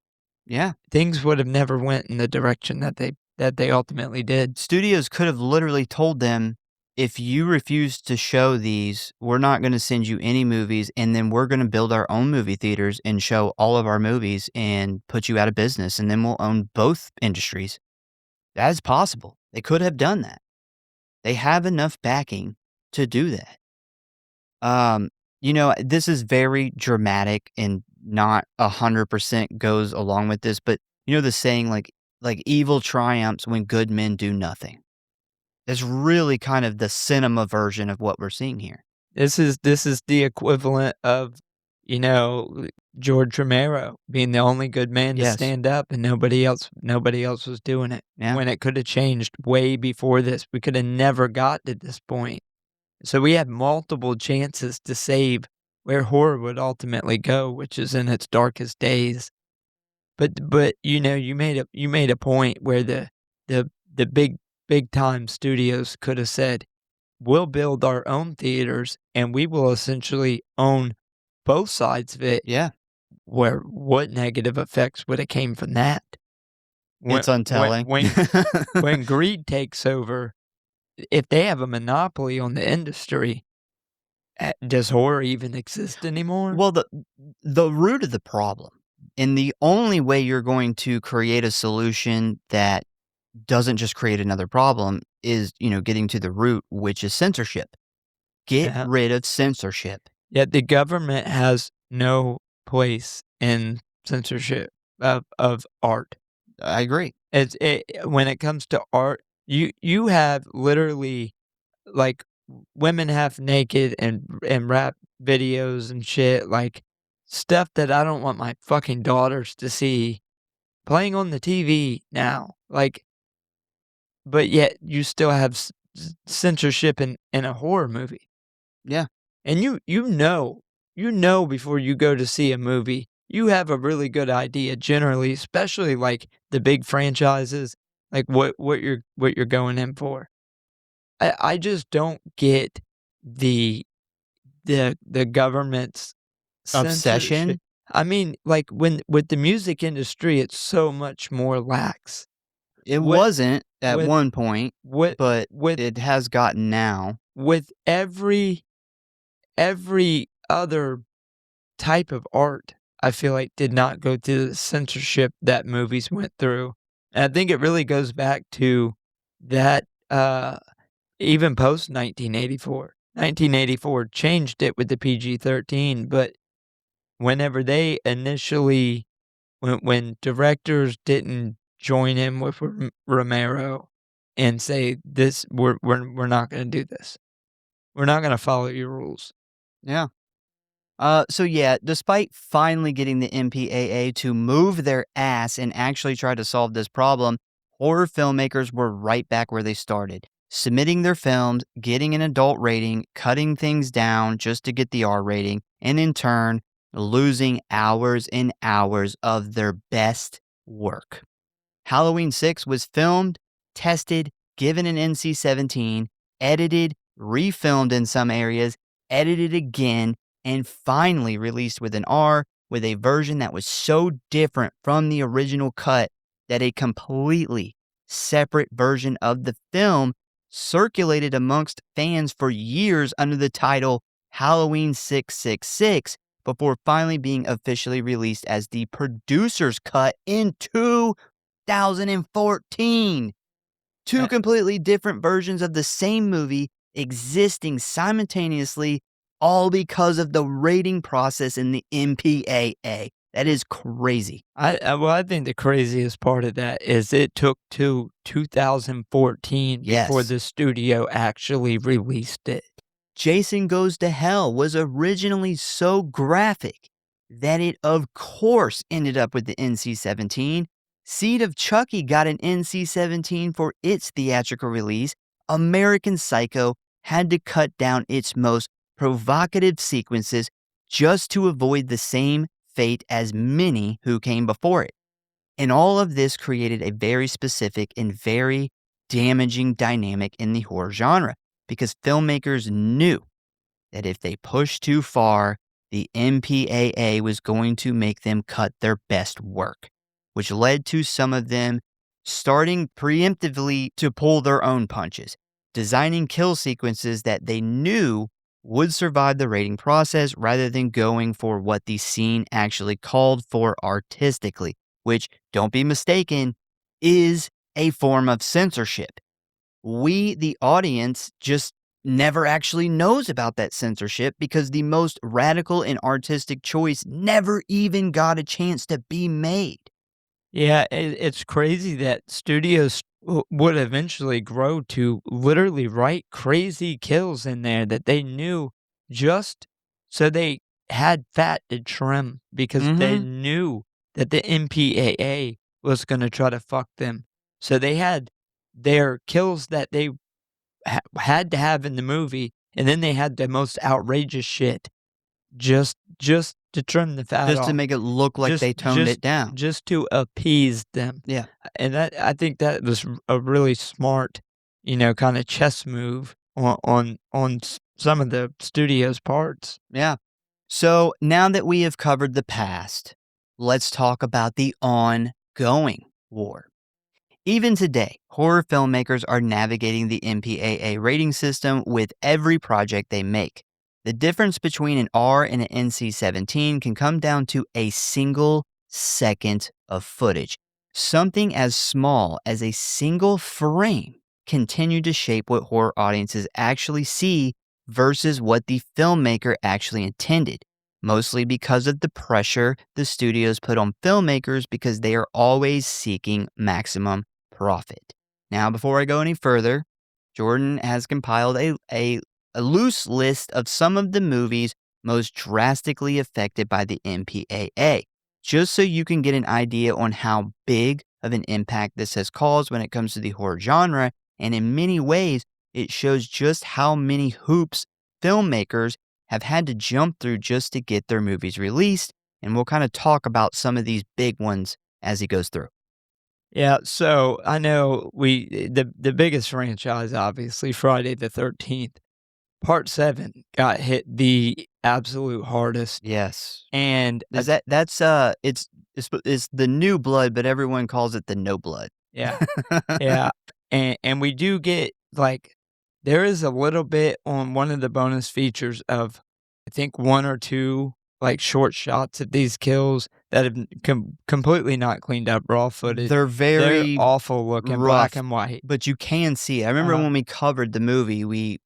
Yeah. things would have never went in the direction that they ultimately did. Studios could have literally told them, "If you refuse to show these, we're not gonna send you any movies, and then we're gonna build our own movie theaters and show all of our movies and put you out of business, and then we'll own both industries." That is possible. They could have done that. They have enough backing to do that. This is very dramatic and not 100% goes along with this, but the saying like evil triumphs when good men do nothing. That's really kind of the cinema version of what we're seeing here. This is the equivalent of, you know, George Romero being the only good man to Yes. stand up and nobody else was doing it. Yeah. When it could have changed way before this. We could have never got to this point. So we had multiple chances to save where horror would ultimately go, which is in its darkest days. But you made a point where the big time studios could have said, "We'll build our own theaters and we will essentially own both sides of it." Yeah. Where what negative effects would have came from that? It's untelling. When greed takes over, if they have a monopoly on the industry, does horror even exist anymore? Well, the root of the problem, and the only way you're going to create a solution that doesn't just create another problem is, getting to the root, which is censorship. Get Yeah. rid of censorship. Yet the government has no place in censorship of art. I agree. When it comes to art, you have literally, like, women half naked and rap videos and shit, like, stuff that I don't want my fucking daughters to see playing on the TV now, like, but yet you still have censorship in a horror movie. Yeah. And you know before you go to see a movie, you have a really good idea generally, especially, like, the big franchises, like, what you're going in for. I just don't get the the government's censorship. Obsession. I mean, like, when with the music industry, it's so much more lax. It What wasn't at with one point, what but with it has gotten now. with every other type of art, I feel like did not go through the censorship that movies went through. And I think it really goes back to that, even post 1984. 1984 changed it with the PG-13, but whenever they initially when directors didn't join in with Romero and say, "This we're not gonna do this. We're not gonna follow your rules." Yeah. So yeah, despite finally getting the MPAA to move their ass and actually try to solve this problem, horror filmmakers were right back where they started, submitting their films, getting an adult rating, cutting things down just to get the R rating, and in turn, losing hours and hours of their best work. Halloween 6 was filmed, tested, given an NC-17, edited, refilmed in some areas, edited again, and finally released with an R, with a version that was so different from the original cut that a completely separate version of the film circulated amongst fans for years under the title Halloween 666 before finally being officially released as the producer's cut in 2014. Two Uh, completely different versions of the same movie existing simultaneously, all because of the rating process in the MPAA. That is crazy. I think the craziest part of that is it took to 2014 before Yes. the studio actually released it. Jason Goes to Hell was originally so graphic that it, of course, ended up with the NC-17. Seed of Chucky got an NC-17 for its theatrical release. American Psycho had to cut down its most provocative sequences just to avoid the same fate as many who came before it. And all of this created a very specific and very damaging dynamic in the horror genre because filmmakers knew that if they pushed too far, the MPAA was going to make them cut their best work, which led to some of them starting preemptively to pull their own punches, designing kill sequences that they knew would survive the rating process rather than going for what the scene actually called for artistically, which, don't be mistaken, is a form of censorship. We, the audience, just never actually knows about that censorship because the most radical and artistic choice never even got a chance to be made. Yeah, it's crazy that studios would eventually grow to literally write crazy kills in there that they knew just so they had fat to trim because they Mm-hmm. knew that the MPAA was going to try to fuck them. So they had their kills that they had to have in the movie, and then they had the most outrageous shit just to trim the fat Just to off. make it look like Just they toned just it down. just to appease them. Yeah. And that I think that was a really smart, kinda chess move on some of the studio's parts. Yeah. So now that we have covered the past, let's talk about the ongoing war. Even today, horror filmmakers are navigating the MPAA rating system with every project they make. The difference between an R and an NC-17 can come down to a single second of footage. Something as small as a single frame continue to shape what horror audiences actually see versus what the filmmaker actually intended, mostly because of the pressure the studios put on filmmakers because they are always seeking maximum profit. Now, before I go any further, Jordan has compiled a loose list of some of the movies most drastically affected by the MPAA, just so you can get an idea on how big of an impact this has caused when it comes to the horror genre, and in many ways, it shows just how many hoops filmmakers have had to jump through just to get their movies released, and we'll kind of talk about some of these big ones as he goes through. Yeah, so I know the biggest franchise, obviously, Friday the 13th, Part 7 got hit the absolute hardest, Yes. and Is that's it's the new blood, but everyone calls it the no blood. yeah, yeah, and we do get, like, there is a little bit on one of the bonus features of, I think, 1 or 2, like, short shots of these kills that have completely not cleaned up raw footage. They're They're very awful looking, black rough, and white. but you can see it. I remember Uh-huh. when we covered the movie, we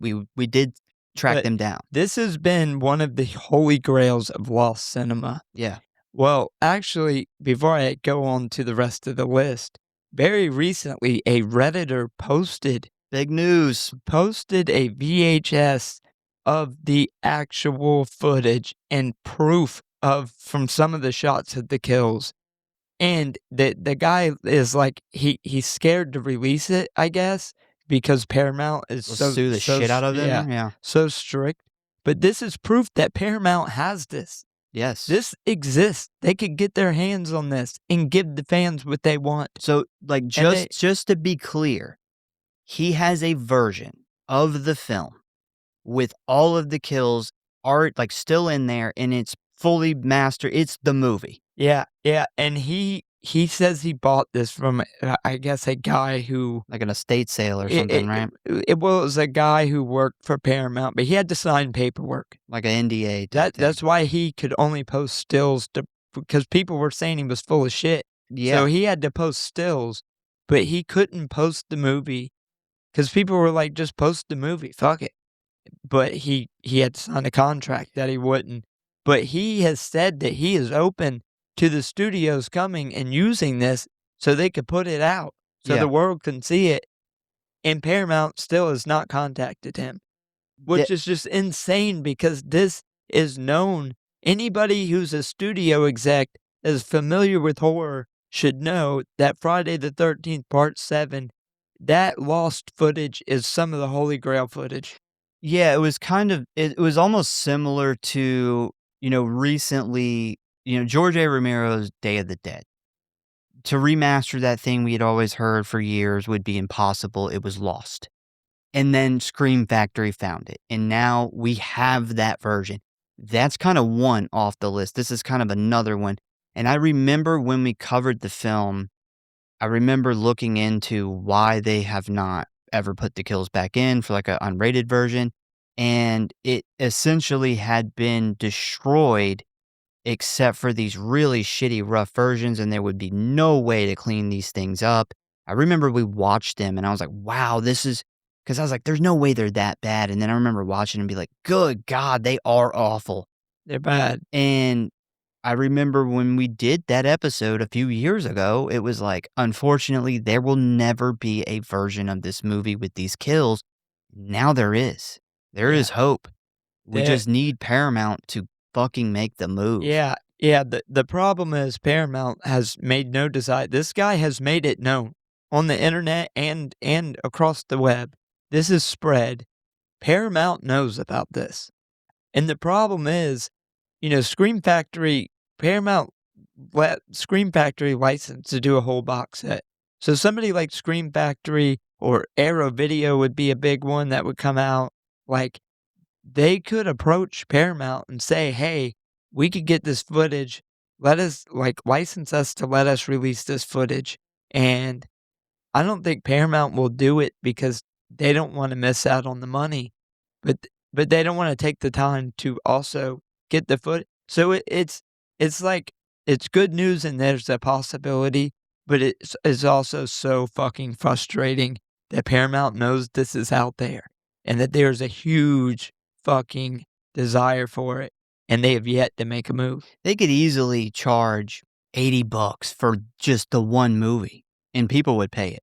did track But them down. this has been one of the holy grails of lost cinema. Yeah. Well, actually, before I go on to the rest of the list, very recently a Redditor Big news. posted a VHS of the actual footage and proof of from some of the shots of the kills. And the guy is like he's scared to release it, I guess, because Paramount is We'll sue the shit out of them. yeah, Yeah. so strict. But this is proof that Paramount has this. Yes. This exists. They could get their hands on this and give the fans what they want. So, like, And they just to be clear, he has a version of the film with all of the kills art like still in there, and it's fully mastered. It's the movie. Yeah, yeah, and he says he bought this from, I guess, a guy who Like an estate sale or something, right? it was a guy who worked for Paramount, but he had to sign paperwork. Like an NDA type thing. That's why he could only post stills because people were saying he was full of shit. Yeah. So he had to post stills, but he couldn't post the movie because people were like, "Just post the movie, fuck it." But he had to sign a contract that he wouldn't. But he has said that he is open to the studios coming and using this so they could put it out, so Yeah. the world can see it, and Paramount still has not contacted him, which is just insane because this is known. Anybody who's a studio exec that is familiar with horror should know that Friday the 13th Part 7, that lost footage is some of the holy grail footage. Yeah, it was kind of it was almost similar to, recently, George A. Romero's Day of the Dead. To remaster that thing we had always heard for years would be impossible. It was lost. And then Scream Factory found it. And now we have that version. That's kind of one off the list. This is kind of another one. And I remember when we covered the film, I remember looking into why they have not ever put the kills back in for like an unrated version. And it essentially had been destroyed except for these really shitty, rough versions, and there would be no way to clean these things up. I remember we watched them, and I was like, wow, this is... Because I was like, there's no way they're that bad. And then I remember watching and be like, good God, they are awful. They're bad. And I remember when we did that episode a few years ago, it was like, unfortunately, there will never be a version of this movie with these kills. Now there is. There is hope. We just need Paramount to fucking make the move. Yeah, yeah. The problem is Paramount has made no desire. This guy has made it known on the internet and across the web. This is spread. Paramount knows about this, and the problem is, Scream Factory. Paramount let Scream Factory license to do a whole box set. So somebody like Scream Factory or Arrow Video would be a big one that would come out. Like, they could approach Paramount and say, hey, we could get this footage. Let us, license us to let us release this footage. And I don't think Paramount will do it because they don't wanna miss out on the money, but but they don't wanna take the time to also get the foot so it's like it's good news and there's a possibility, but it's also so fucking frustrating that Paramount knows this is out there and that there's a huge fucking desire for it, and they have yet to make a move. They could easily charge $80 for just the one movie, and people would pay it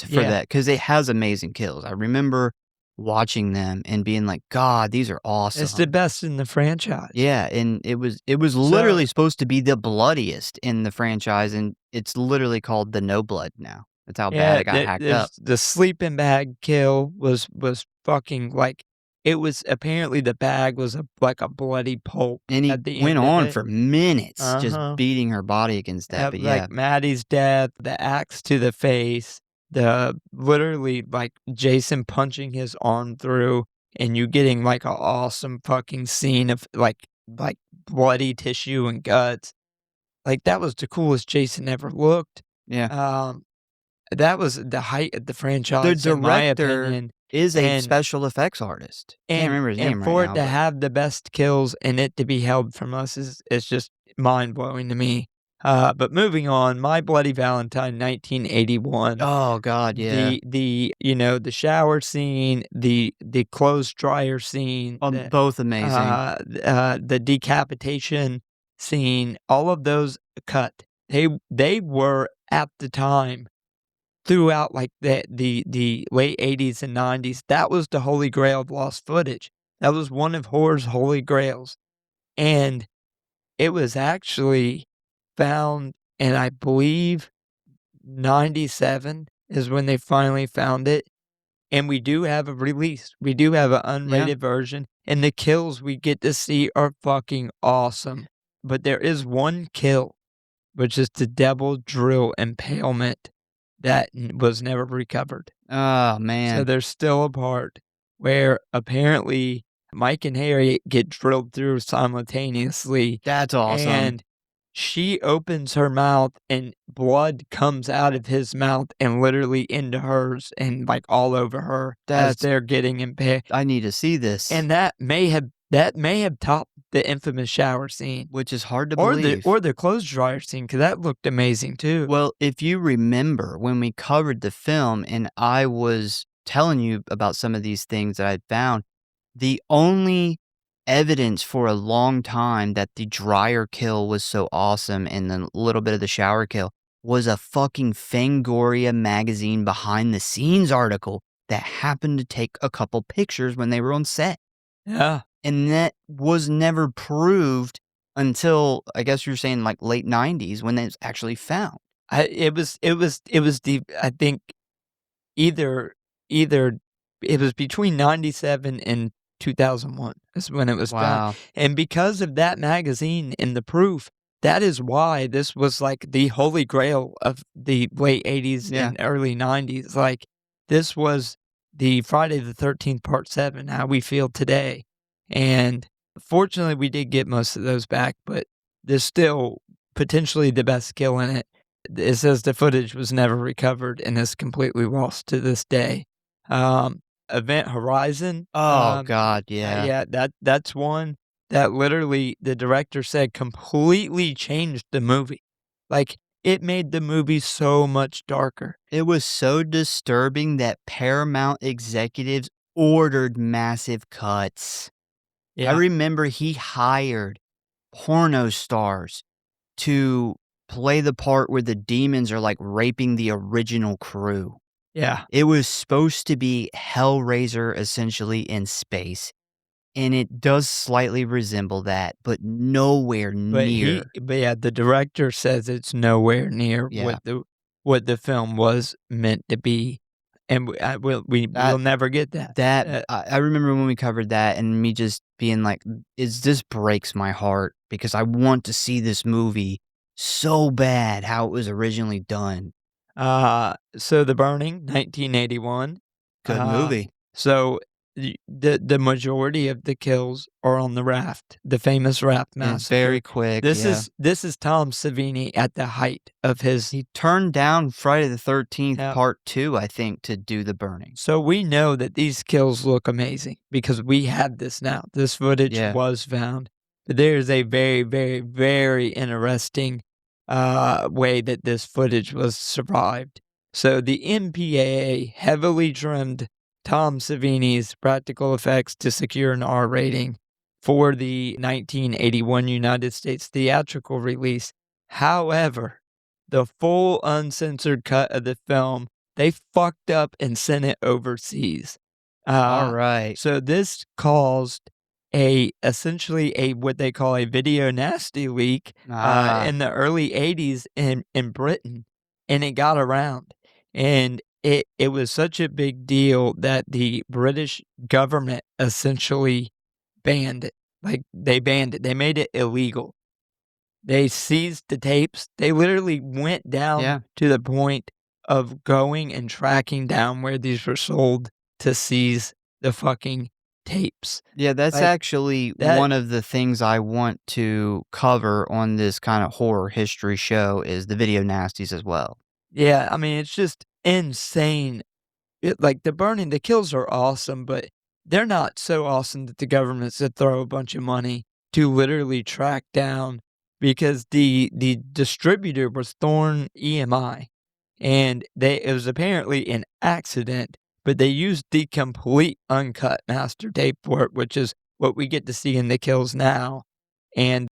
for Yeah. that because it has amazing kills. I remember watching them and being like, "God, these are It's the awesome." best in the franchise. Yeah, and it was So literally supposed to be the bloodiest in the franchise, and it's literally called the No Blood now. That's how bad yeah, it got hacked up. there's the sleeping bag kill was fucking like it was apparently the bag was like a bloody pulp And he at the went end of on it. for minutes just Uh-huh. beating her body against that, but yeah. Like Maddie's death, the axe to the face, the literally like Jason punching his arm through, and you getting like an awesome fucking scene of like bloody tissue and guts. Like that was the coolest Jason ever looked. Yeah. Um, that was the height of the The franchise, in my director opinion, is a and special effects artist. Can't remember his name right for it now, to but have the best kills and it to be held from us is just mind-blowing to me. But moving on, My Bloody Valentine, 1981. oh god, yeah. The shower scene, the clothes dryer scene, Both amazing. the decapitation scene, all of those cut. They were at the time throughout like the late 80s and 90s. That was the holy grail of lost footage. That was one of horror's holy grails. And it was actually found, and I believe 97 is when they finally found it. And we do have a release. We do have an Yeah. unrated version, and the kills we get to see are fucking awesome. But there is one kill, which is the devil drill impalement that was never recovered. Oh, So man. there's still a part where apparently Mike and Harry get drilled through simultaneously, That's awesome. and she opens her mouth and blood comes out of his mouth and literally into hers and like all over her as That's they're getting impaled. I need to see this, And that may have topped the infamous shower scene which is hard to or believe. the clothes dryer scene because that looked amazing too. Well, if you remember when we covered the film and I was telling you about some of these things that I'd found, the only evidence for a long time that the dryer kill was so awesome and the little bit of the shower kill was a fucking Fangoria magazine behind the scenes article that happened to take a couple pictures when they were on set. Yeah. And that was never proved until, I guess you're saying, like, late 90s when it's actually found. It was the I think either it was between 97 and 2001 is when it was found, Wow. and because of that magazine and the proof, that is why this was, like, the holy grail of the late '80s Yeah. and early '90s, like, this was the Friday the 13th Part 7, how we feel today, and fortunately, we did get most of those back, but there's still potentially the best kill in it. It says the footage was never recovered and is completely lost to this day. Event Horizon. Oh, God, yeah. Yeah, that's one that literally the director said completely changed the movie. Like it made the movie so much darker. It was so disturbing that Paramount executives ordered massive cuts. I Yeah, remember he hired porno stars to play the part where the demons are, like, raping the original crew. yeah. It was supposed to be Hellraiser essentially in space, and it does slightly resemble that, but nowhere near. But yeah, the director says it's nowhere near Yeah. what the film was meant to be, and we That will never get that. that I remember when we covered that and me just being like, this breaks my heart because I want to see this movie so bad how it was originally done. So The Burning, 1981. Good movie. So the majority of the kills are on the raft, the famous raft And massacre. very quick. This yeah. is Tom Savini at the height of his. He turned down Friday the 13th Yeah. Part 2, I think, to do the burning. So we know that these kills look amazing because we have this now. This footage Yeah. was found. But there's a very, very, very interesting way that this footage was survived. So the MPAA heavily trimmed Tom Savini's practical effects to secure an R rating for the 1981 United States theatrical release. However, the full uncensored cut of the film, they fucked up and sent it overseas. All right. So this caused essentially a what they call a video nasty leak in the early 80s in Britain, and it got around. And it was such a big deal that the British government essentially banned it. Like, they banned it. They made it illegal. They seized the tapes. They literally went down Yeah. to the point of going and tracking down where these were sold to seize the fucking tapes. Yeah, that's Like, actually that- one of the things I want to cover on this kind of horror history show is the video nasties as well. Yeah, I mean, it's just insane. Like, the kills are awesome, but they're not so awesome that the government should throw a bunch of money to literally track down, because the distributor was Thorn EMI, and it was apparently an accident, but they used the complete uncut master tape for it, which is what we get to see in the kills now. And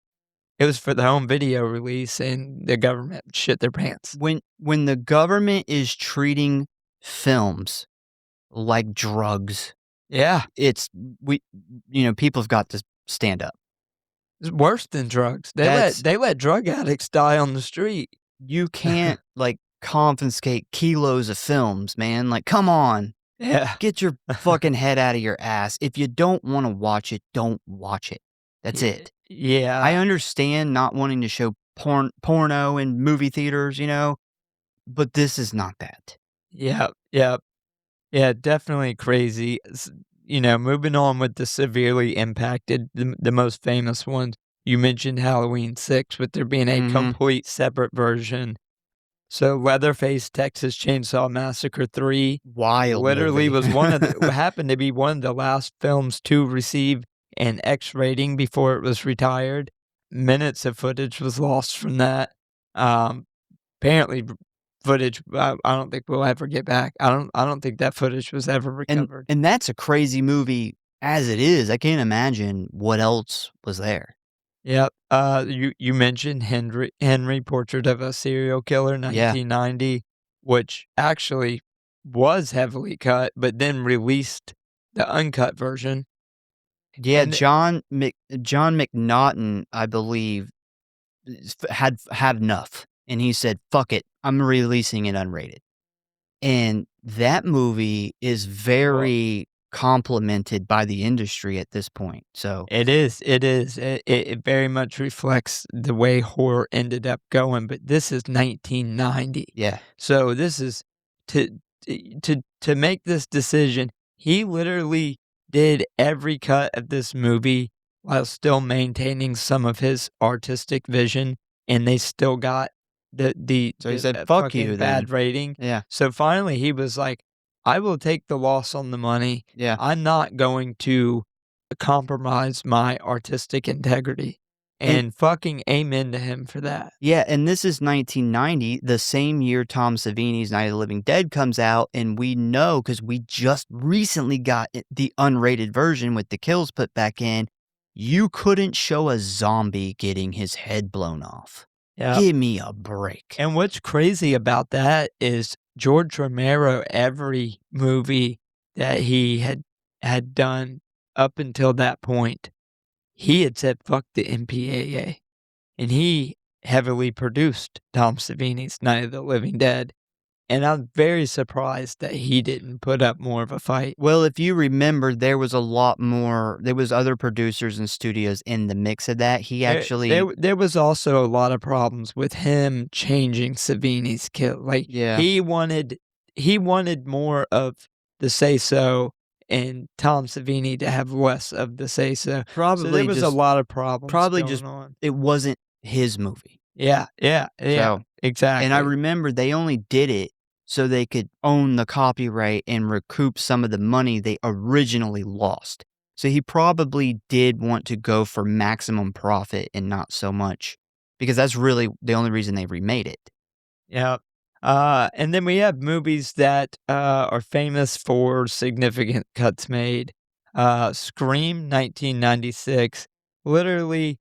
it was for the home video release, and the government shit their pants. When the government is treating films like drugs, Yeah, people have got to stand up. it's worse than drugs. That's- They let drug addicts die on the street. You can't like confiscate kilos of films, man. Like, come on. Yeah. Get your fucking head out of your ass. If you don't want to watch it, don't watch it. That's it. Yeah. I understand not wanting to show porno in movie theaters, but this is not that. Yeah. Yeah, definitely crazy. Moving on with the severely impacted, the most famous ones. You mentioned Halloween 6, with there being a Mhm. complete separate version. So Leatherface Texas Chainsaw Massacre 3 Wild. literally movie. was happened to be one of the last films to receive an X rating before it was retired. Minutes of footage was lost from that. Apparently footage I don't think we'll ever get back. I don't think that footage was ever recovered. And that's a crazy movie as it is. I can't imagine what else was there. Yep. You mentioned Henry Portrait of a Serial Killer, 1990, which actually was heavily cut, but then released the uncut version. Yeah, And- John McNaughton, I believe, had enough, and he said, "Fuck it, I'm releasing it unrated." And that movie is very complimented by the industry at this point. So It is. It very much reflects the way horror ended up going. But this is 1990. yeah, So this is to make this decision. He literally did every cut of this movie while still maintaining some of his artistic vision, and they still got the So he said, the "Fuck fucking you, bad then." rating. yeah, So finally, he was like, "I will take the loss on the money. yeah. I'm not going to compromise my artistic integrity." And fucking amen to him for that. Yeah, and this is 1990, the same year Tom Savini's Night of the Living Dead comes out, and we know because we just recently got the unrated version with the kills put back in, you couldn't show a zombie getting his head blown off. Yeah. Give me a break. And what's crazy about that is George Romero, every movie that he had done up until that point, he had said, fuck the MPAA. And he heavily produced Tom Savini's Night of the Living Dead. And I'm very surprised that he didn't put up more of a fight. Well, if you remember, there was a lot more, there was other producers and studios in the mix of that. He actually... There was also a lot of problems with him changing Savini's kill. Like, Yeah. he wanted more of the say-so and Tom Savini to have less of the say so. So Probably there was a just lot of problems probably going just on. it wasn't his movie. Yeah, So, exactly. and I remember they only did it so they could own the copyright and recoup some of the money they originally lost. So he probably did want to go for maximum profit and not so much, because that's really the only reason they remade it. Yeah. And then we have movies that are famous for significant cuts made. Scream, 1996. Literally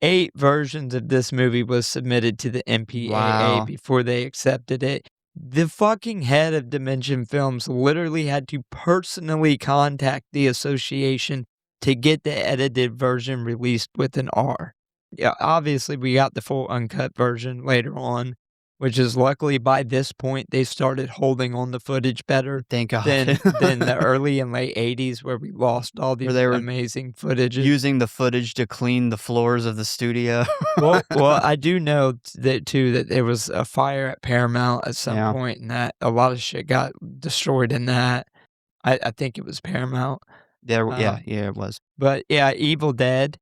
8 versions of this movie was submitted to the MPAA Wow. before they accepted it. The fucking head of Dimension Films literally had to personally contact the association to get the edited version released with an R. Yeah, obviously, we got the full uncut version later on, which is luckily by this point they started holding on the footage better Thank God. than the early and late 80s where we lost all Where these they were amazing footages. using the footage to clean the floors of the studio. Well, I do know that too that there was a fire at Paramount at some Yeah. point, and that a lot of shit got destroyed in that. I think it was Paramount. Yeah, Um, it was. But yeah, Evil Dead,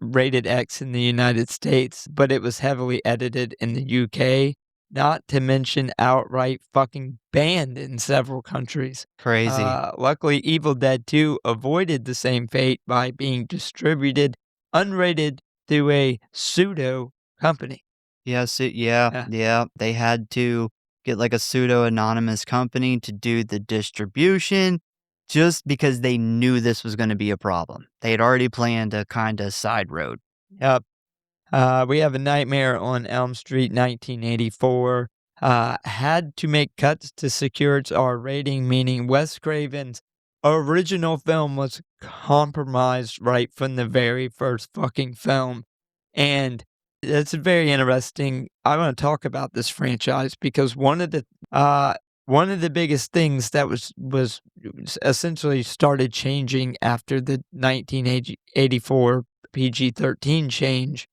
rated X in the United States, but it was heavily edited in the UK, not to mention outright fucking banned in several countries. Crazy. Luckily, Evil Dead 2 avoided the same fate by being distributed unrated through a pseudo company. Yes, Yeah. yeah. They had to get like a pseudo anonymous company to do the distribution just because they knew this was going to be a problem. They had already planned a kind of side road. Yep. We have A Nightmare on Elm Street, 1984. Had to make cuts to secure its R rating, meaning Wes Craven's original film was compromised right from the very first fucking film. And it's very interesting. I want to talk about this franchise because one of the biggest things that was essentially started changing after the 1984 PG-13 change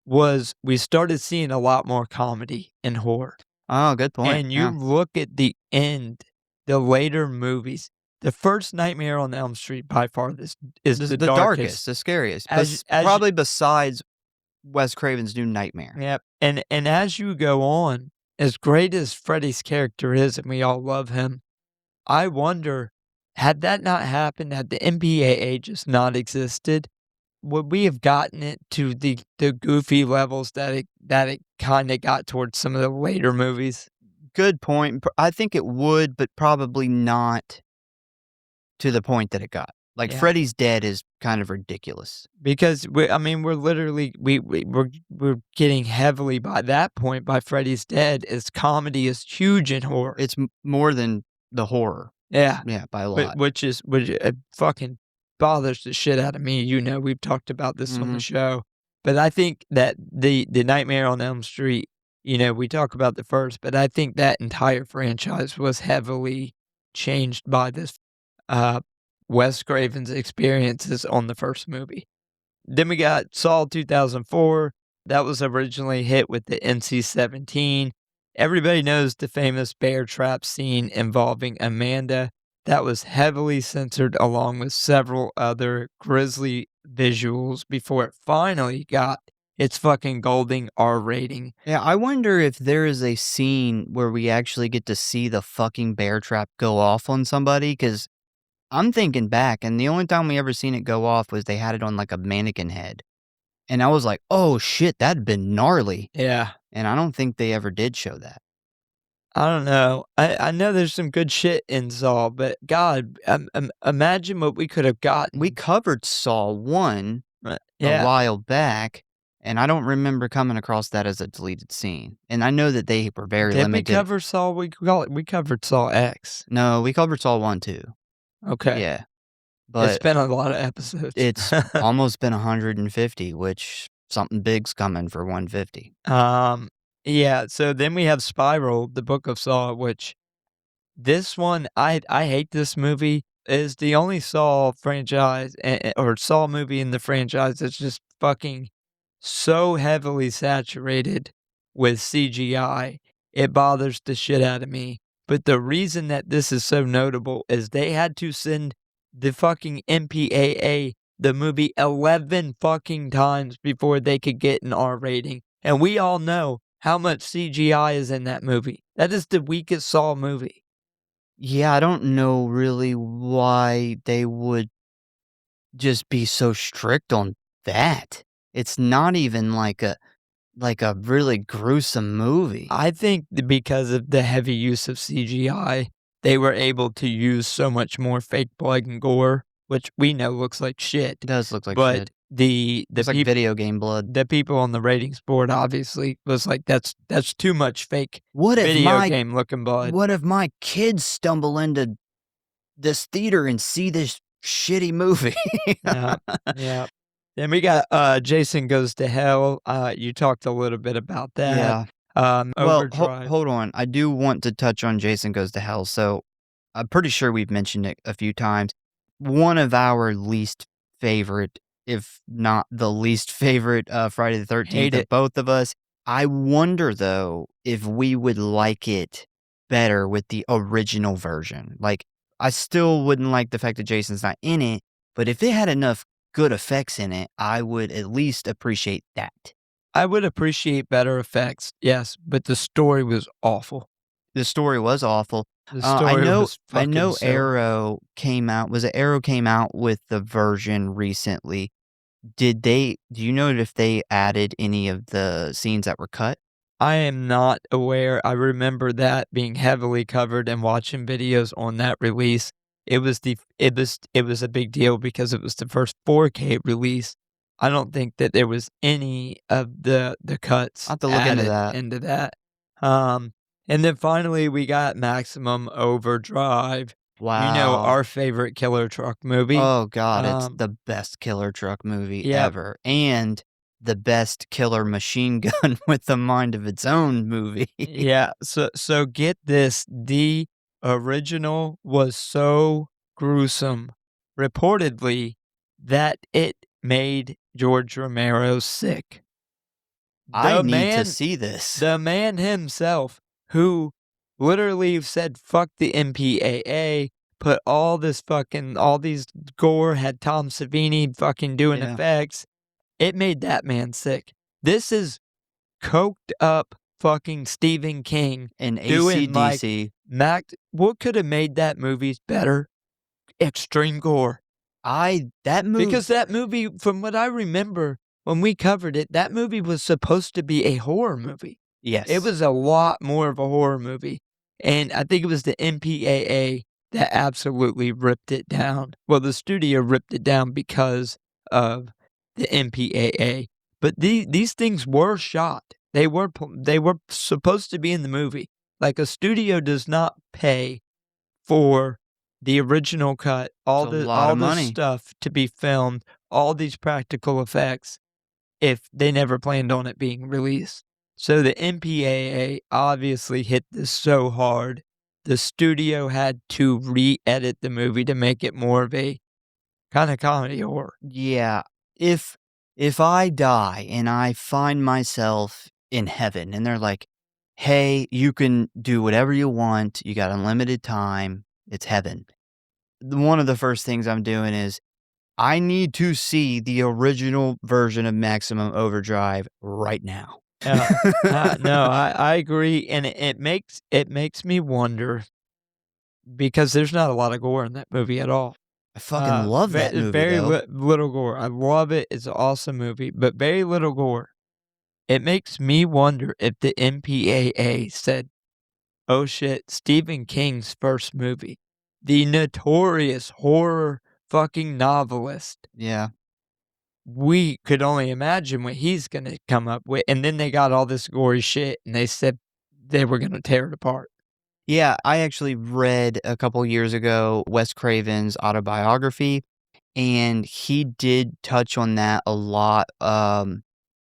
was we started seeing a lot more comedy and horror. Oh, good point. And you Yeah. look at the end, the later movies. The first Nightmare on Elm Street by far this is This the is the darkest, the scariest. Probably besides Wes Craven's New Nightmare. Yep. And as you go on, as great as Freddy's character is, and we all love him, I wonder, had that not happened, had the MPAA just not existed, would we have gotten it to the goofy levels that it kinda got towards some of the later movies? Good point. I think it would, but probably not to the point that it got. Like Yeah. Freddy's Dead is kind of ridiculous. Because we're literally we're getting heavily by that point by Freddy's Dead as comedy is huge in horror. It's more than the horror. Yeah. Yeah, by a lot. Which fucking bothers the shit out of me, we've talked about this on the show. But I think that the Nightmare on Elm Street, we talk about the first, but I think that entire franchise was heavily changed by this, Wes Craven's experiences on the first movie. Then we got Saw 2004. That was originally hit with the NC-17. Everybody knows the famous bear trap scene involving Amanda. That was heavily censored along with several other grisly visuals before it finally got its fucking golden R rating. Yeah, I wonder if there is a scene where we actually get to see the fucking bear trap go off on somebody, because I'm thinking back, and the only time we ever seen it go off was they had it on like a mannequin head. And I was like, oh shit, that'd been gnarly. Yeah. And I don't think they ever did show that. I don't know. I know there's some good shit in Saw, but God, imagine what we could have gotten. We covered Saw 1 a Yeah. while back, and I don't remember coming across that as a deleted scene. And I know that they were very Did we limited. cover Saw? We covered Saw X. No, we covered Saw 1 too. Okay. Yeah. It's But been a lot of episodes. it's almost been 150, which something big's coming for 150. Yeah, so then we have Spiral, the Book of Saw, which this one, I hate this movie. Is the only Saw franchise or Saw movie in the franchise that's just fucking so heavily saturated with CGI. It bothers the shit out of me. But the reason that this is so notable is they had to send the fucking MPAA the movie 11 fucking times before they could get an R rating. And we all know how much CGI is in that movie. That is the weakest Saw movie. Yeah, I don't know really why they would just be so strict on that. It's not even like a really gruesome movie. I think because of the heavy use of CGI, they were able to use so much more fake blood and gore, which we know looks like shit. It does look like But shit. the It's like video game blood. the people on the ratings board obviously was like, that's too much fake What if video my game looking blood. What if my kids stumble into this theater and see this shitty movie? Yeah, yeah. Then we got Jason Goes to Hell. You talked a little bit about that. Yeah. Well, Overdrive. hold on. I do want to touch on Jason Goes to Hell. So I'm pretty sure we've mentioned it a few times. One of our least favorite, if not the least favorite, Friday the 13th Hate of it. both of us. I wonder, though, if we would like it better with the original version. Like, I still wouldn't like the fact that Jason's not in it, but if it had enough good effects in it, I would at least appreciate that. I would appreciate better effects, yes, but the story was awful. The story was awful. The story was I fucking know so. Arrow came out. Was it Arrow came out with the version recently? Do you know if they added any of the scenes that were cut? I am not aware. I remember that being heavily covered and watching videos on that release. It was a big deal because it was the first 4K release. I don't think that there was any of the cuts I'll have to look into added that. into that. And then finally we got Maximum Overdrive. Wow. You know, our favorite killer truck movie. Oh god, it's Um, the best killer truck movie Yep. ever. And the best killer machine gun with a mind of its own movie. Yeah, so get this, the original was so gruesome, reportedly, that it made George Romero sick. I The need to man see this. the man himself who literally said, "Fuck the MPAA," put all these gore, had Tom Savini fucking doing Yeah. effects, it made that man sick. This is coked up fucking Stephen King And doing like AC/DC. what could have made that movie better? Extreme gore. That movie. Because that movie, from what I remember when we covered it, that movie was supposed to be a horror movie. Yes. It was a lot more of a horror movie. And I think it was the MPAA that absolutely ripped it down. Well, the studio ripped it down because of the MPAA. But these things were shot. They were supposed to be in the movie. Like, a studio does not pay for the original cut, all It's a the lot of all this money. stuff to be filmed, all these practical effects, if they never planned on it being released. So the MPAA obviously hit this so hard, the studio had to re-edit the movie to make it more of a kind of comedy horror. Yeah. If I die and I find myself in heaven and they're like, "Hey, you can do whatever you want. You got unlimited time. It's heaven." One of the first things I'm doing is I need to see the original version of Maximum Overdrive right now. No, I agree, and it makes me wonder because there's not a lot of gore in that movie at all. I fucking love that movie, Very though. little gore. I love it. It's an awesome movie, but very little gore. It makes me wonder if the MPAA said, "Oh shit, Stephen King's first movie, the notorious horror fucking novelist. Yeah. We could only imagine what he's gonna come up with." And then they got all this gory shit, and they said they were gonna tear it apart. Yeah, I actually read a couple years ago Wes Craven's autobiography, and he did touch on that a lot.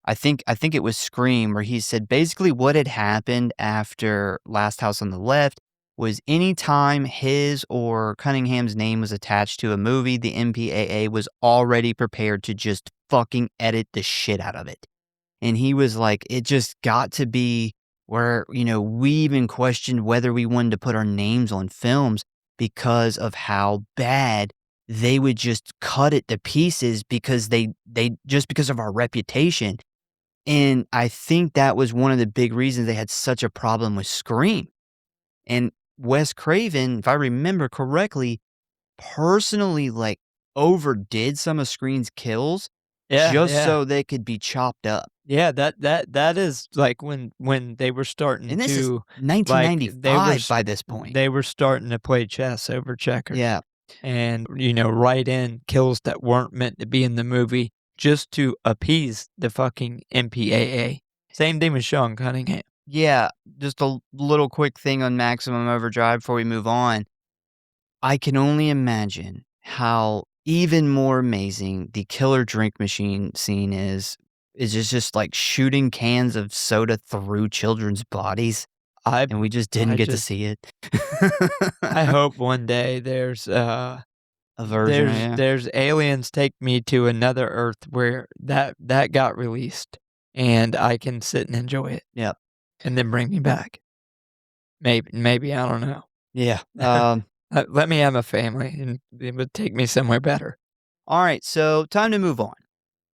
I think it was Scream, where he said basically what had happened after Last House on the Left was anytime his or Cunningham's name was attached to a movie, the MPAA was already prepared to just fucking edit the shit out of it. And he was like, it just got to be where, we even questioned whether we wanted to put our names on films because of how bad they would just cut it to pieces because they just because of our reputation. And I think that was one of the big reasons they had such a problem with Scream. And Wes Craven, if I remember correctly, personally, like, overdid some of Scream's kills Yeah, just yeah. so they could be chopped up. Yeah, that is, like, when they were starting And this is to, like, 1995 by this point. they were starting to play chess over checkers. Yeah. And, write in kills that weren't meant to be in the movie just to appease the fucking MPAA. Same thing with Sean Cunningham. Yeah, just a little quick thing on Maximum Overdrive before we move on. I can only imagine how even more amazing the killer drink machine scene is just like shooting cans of soda through children's bodies, I and we just didn't get to see it. I hope one day there's A version, yeah. there's aliens take me to another Earth where that got released and I can sit and enjoy it. Yep. And then bring me back. Maybe I don't know. Yeah. Let me have a family and it would take me somewhere better. All right, so time to move on.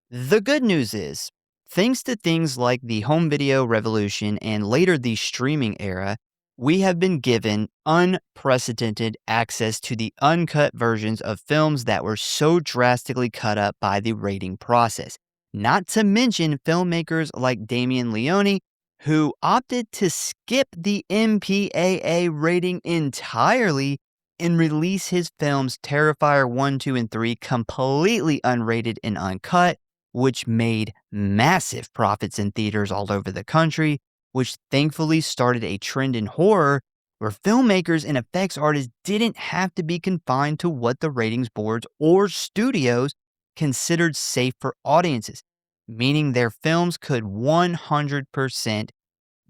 The good news is, thanks to things like the home video revolution and later the streaming era, we have been given unprecedented access to the uncut versions of films that were so drastically cut up by the rating process. Not to mention filmmakers like Damien Leone, who opted to skip the MPAA rating entirely and release his films Terrifier 1, 2, and 3 completely unrated and uncut, which made massive profits in theaters all over the country, which thankfully started a trend in horror where filmmakers and effects artists didn't have to be confined to what the ratings boards or studios considered safe for audiences, meaning their films could 100%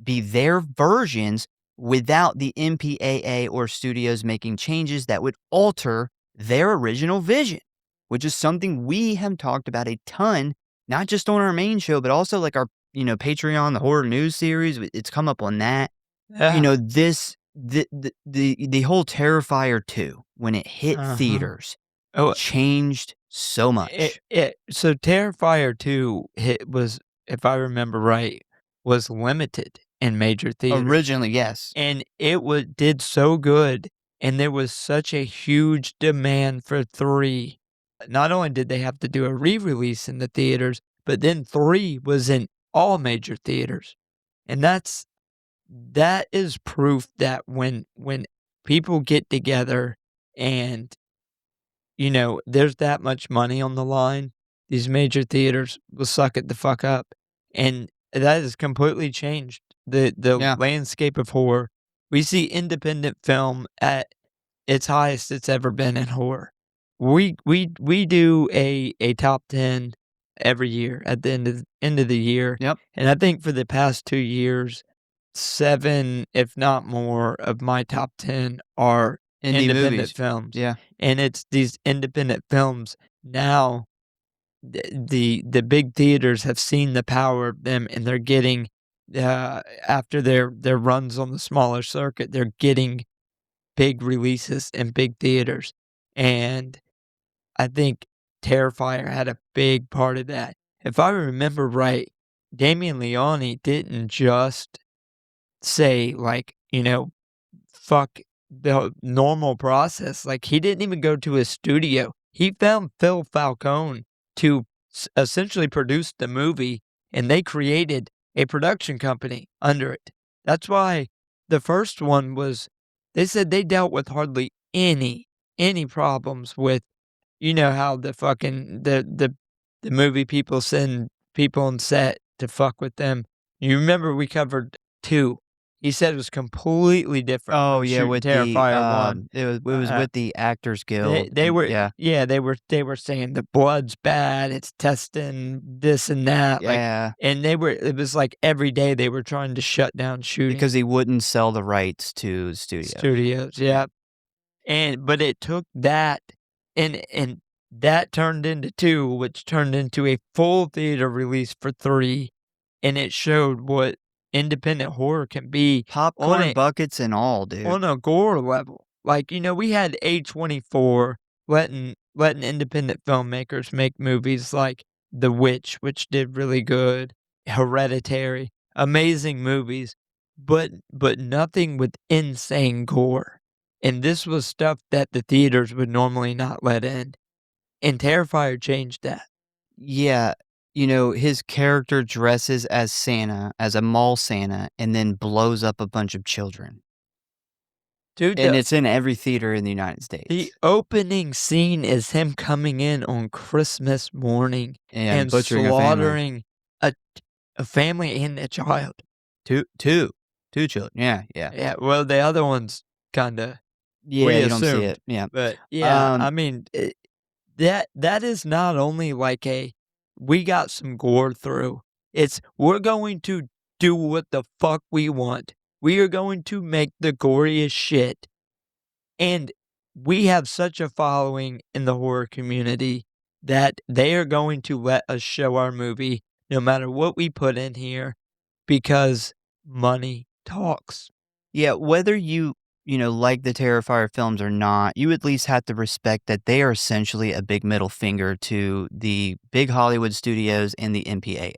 be their versions without the MPAA or studios making changes that would alter their original vision, which is something we have talked about a ton, not just on our main show, but also like our, Patreon, the horror news series. It's come up on that. Yeah. The whole Terrifier 2, when it hit theaters, changed so much. So Terrifier 2 was, if I remember right, was limited in major theaters. Originally, yes. And it did so good, and there was such a huge demand for 3. Not only did they have to do a re-release in the theaters, but then 3 was in all major theaters. And that is proof that when people get together and, there's that much money on the line, these major theaters will suck it the fuck up. And that has completely changed the Yeah. landscape of horror. We see independent film at its highest it's ever been in horror. We do a top 10 every year at the end of the year. Yep. And I think for the past 2 years, 7, if not more, of my top 10 are Indie independent movies. films. Yeah. And it's these independent films now. The big theaters have seen the power of them, and they're getting after their runs on the smaller circuit, they're getting big releases in big theaters, and I think Terrifier had a big part of that. If I remember right, Damien Leone didn't just say, like, fuck the normal process. Like, he didn't even go to a studio. He found Phil Falcone to essentially produce the movie, and they created a production company under it. That's why the first one they said they dealt with hardly any problems with, how the fucking, the movie people send people on set to fuck with them. You remember we covered 2. He said it was completely different. Oh, from yeah, shooting with Terrifier 1. it was with the Actors Guild. They were yeah. they were saying the blood's bad, it's testing this and that, Yeah. and it was like every day they were trying to shut down shooting. Because he wouldn't sell the rights to studios. Yeah. But it took that and that turned into 2, which turned into a full theater release for 3, and it showed what independent horror can be Popcorn buckets and all, dude. on a gore level. Like, we had A24 letting independent filmmakers make movies like The Witch, which did really good, Hereditary, amazing movies, but nothing with insane gore. And this was stuff that the theaters would normally not let in. And Terrifier changed that. Yeah, his character dresses as Santa, as a mall Santa, and then blows up a bunch of children. Dude, And it's in every theater in the United States. the opening scene is him coming in on Christmas morning and butchering a family. slaughtering a family and a child. Two children. Yeah. Yeah, well, the other one's kinda Yeah, you don't see assumed. it. Yeah. But, yeah, Um, I mean, that is not only like we got some gore through, it's we're going to do what the fuck we want. We are going to make the goriest shit. And we have such a following in the horror community that they are going to let us show our movie no matter what we put in here because money talks. Yeah, whether you like the Terrifier films or not, you at least have to respect that they are essentially a big middle finger to the big Hollywood studios and the MPAA.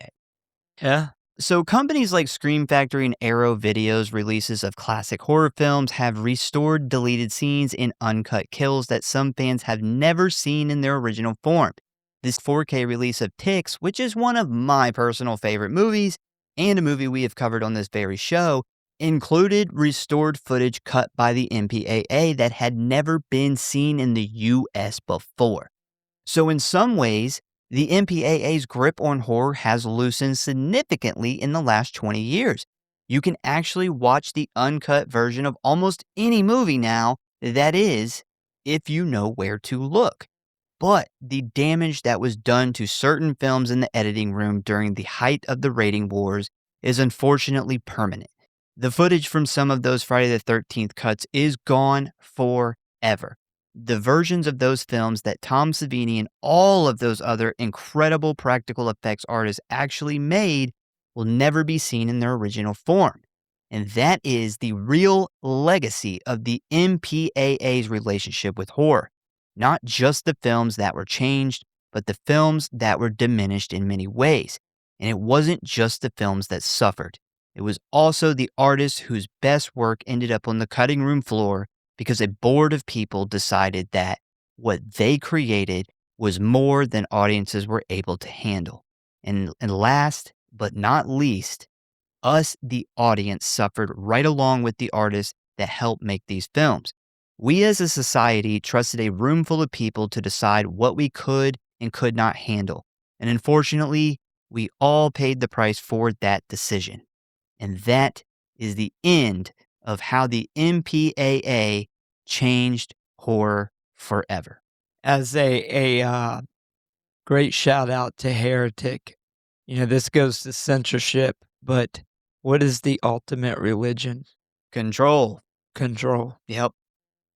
Yeah. So companies like Scream Factory and Arrow Video's releases of classic horror films have restored deleted scenes and uncut kills that some fans have never seen in their original form. This 4K release of Ticks, which is one of my personal favorite movies, and a movie we have covered on this very show, included restored footage cut by the MPAA that had never been seen in the US before. So in some ways, the MPAA's grip on horror has loosened significantly in the last 20 years. You can actually watch the uncut version of almost any movie now, that is, if you know where to look. But the damage that was done to certain films in the editing room during the height of the rating wars is unfortunately permanent. The footage from some of those Friday the 13th cuts is gone forever. The versions of those films that Tom Savini and all of those other incredible practical effects artists actually made will never be seen in their original form. And that is the real legacy of the MPAA's relationship with horror. Not just the films that were changed, but the films that were diminished in many ways. And it wasn't just the films that suffered. It was also the artists whose best work ended up on the cutting room floor because a board of people decided that what they created was more than audiences were able to handle. And last but not least, us, the audience, suffered right along with the artists that helped make these films. We as a society trusted a room full of people to decide what we could and could not handle. And unfortunately, we all paid the price for that decision. And that is the end of how the MPAA changed horror forever. As a great shout out to Heretic. This goes to censorship, but what is the ultimate religion? Control. Control. Yep.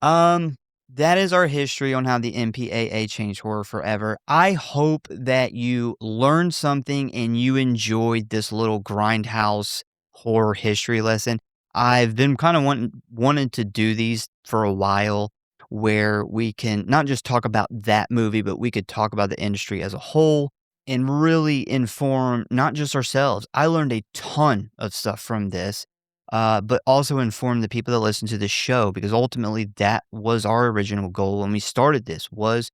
That is our history on how the MPAA changed horror forever. I hope that you learned something and you enjoyed this little Grindhouse horror history lesson. I've been kind of wanted to do these for a while where we can not just talk about that movie, but we could talk about the industry as a whole and really inform not just ourselves. I learned a ton of stuff from this. But also inform the people that listen to this show, because ultimately that was our original goal when we started this, was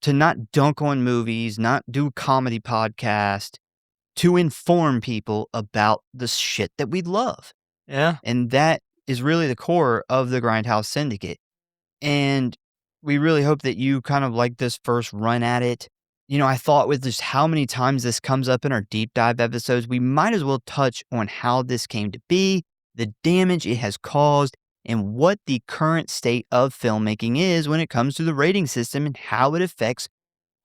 to not dunk on movies, not do a comedy podcast, to inform people about the shit that we love. Yeah. And that is really the core of the Grindhouse Syndicate. And we really hope that you kind of like this first run at it. I thought with just how many times this comes up in our deep dive episodes, we might as well touch on how this came to be, the damage it has caused, and what the current state of filmmaking is when it comes to the rating system and how it affects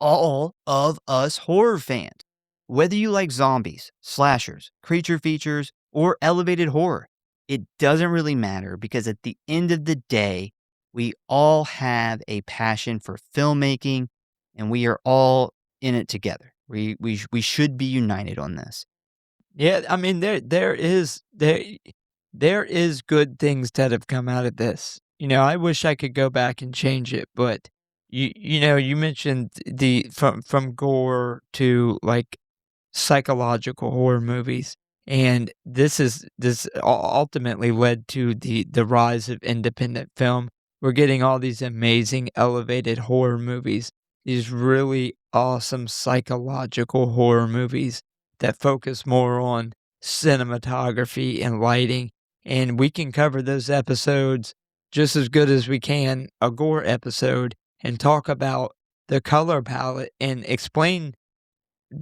all of us horror fans. Whether you like zombies, slashers, creature features, or elevated horror, it doesn't really matter, because at the end of the day, we all have a passion for filmmaking and we are all in it together. We should be united on this. Yeah, I mean, there is good things that have come out of this. I wish I could go back and change it, but you mentioned the from gore to, like, psychological horror movies, and this ultimately led to the rise of independent film. We're getting all these amazing elevated horror movies, these really awesome psychological horror movies that focus more on cinematography and lighting, and we can cover those episodes just as good as we can a gore episode and talk about the color palette and explain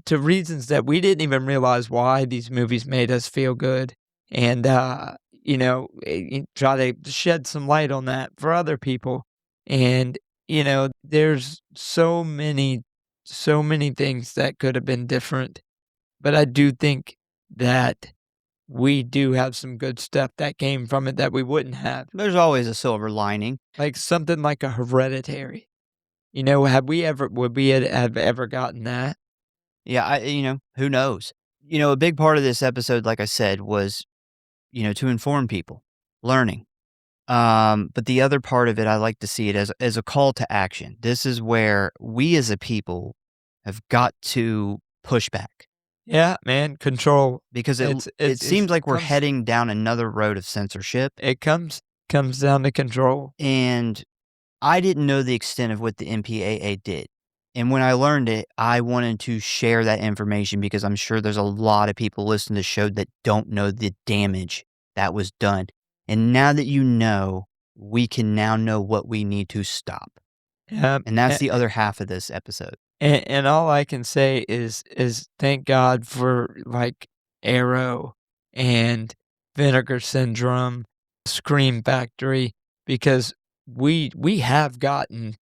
to reasons that we didn't even realize why these movies made us feel good, and, try to shed some light on that for other people, and, there's so many things that could have been different, but I do think that we do have some good stuff that came from it that we wouldn't have, There's always a silver lining. like something like a Hereditary. Would we have ever gotten that? Yeah, who knows? A big part of this episode, like I said, was, to inform people, learning. But the other part of it, I like to see it as a call to action. This is where we as a people have got to push back Yeah, man, control. because It's it it's seems like we're comes heading down another road of censorship. it comes down to control. And I didn't know the extent of what the MPAA did. And when I learned it, I wanted to share that information because I'm sure there's a lot of people listening to the show that don't know the damage that was done. And now that you know, we can now know what we need to stop. Yep, And that's the other half of this episode. and all I can say is thank God for, like, Arrow and Vinegar Syndrome, Scream Factory, because we have gotten,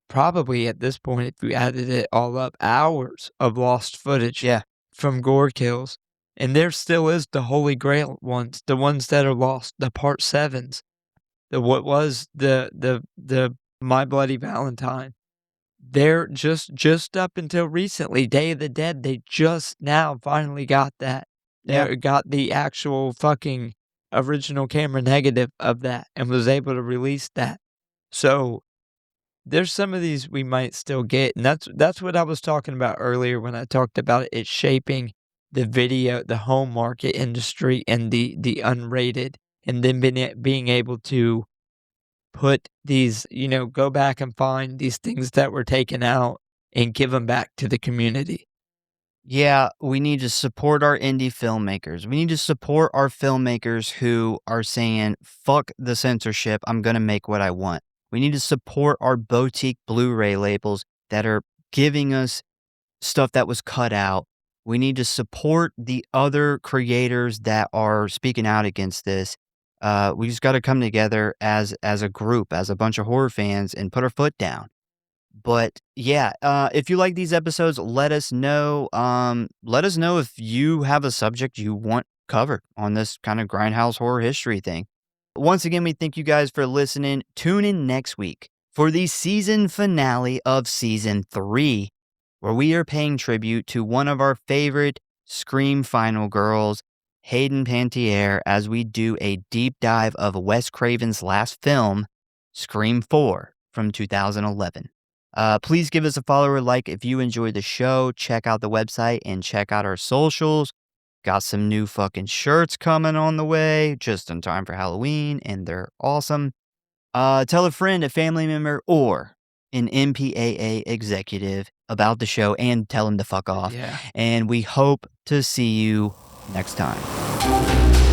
probably at this point, if we added it all up, hours of lost footage Yeah. from gore kills, and there still is the Holy Grail ones, the ones that are lost, the Part 7s, the what was the My Bloody Valentine. They're just up until recently, Day of the Dead, they just now finally got that. Yeah. They got the actual fucking original camera negative of that and was able to release that. So there's some of these we might still get, and that's what I was talking about earlier when I talked about it shaping the home market industry and the unrated, and then being able to put these, go back and find these things that were taken out and give them back to the community. Yeah, we need to support our indie filmmakers. We need to support our filmmakers who are saying, fuck the censorship, I'm going to make what I want. We need to support our boutique Blu-ray labels that are giving us stuff that was cut out. We need to support the other creators that are speaking out against this. We just got to come together as a group, as a bunch of horror fans, and put our foot down. But yeah, if you like these episodes, let us know. Let us know if you have a subject you want covered on this kind of Grindhouse horror history thing. Once again, we thank you guys for listening. Tune in next week for the season finale of season 3, where we are paying tribute to one of our favorite Scream final girls, Hayden Panettiere, as we do a deep dive of Wes Craven's last film, Scream 4 from 2011. Please give us a follow or like if you enjoyed the show. Check out the website and check out our socials. Got some new fucking shirts coming on the way just in time for Halloween, and they're awesome. Tell a friend, a family member, or an MPAA executive about the show and tell them to fuck off. Yeah. And we hope to see you next time.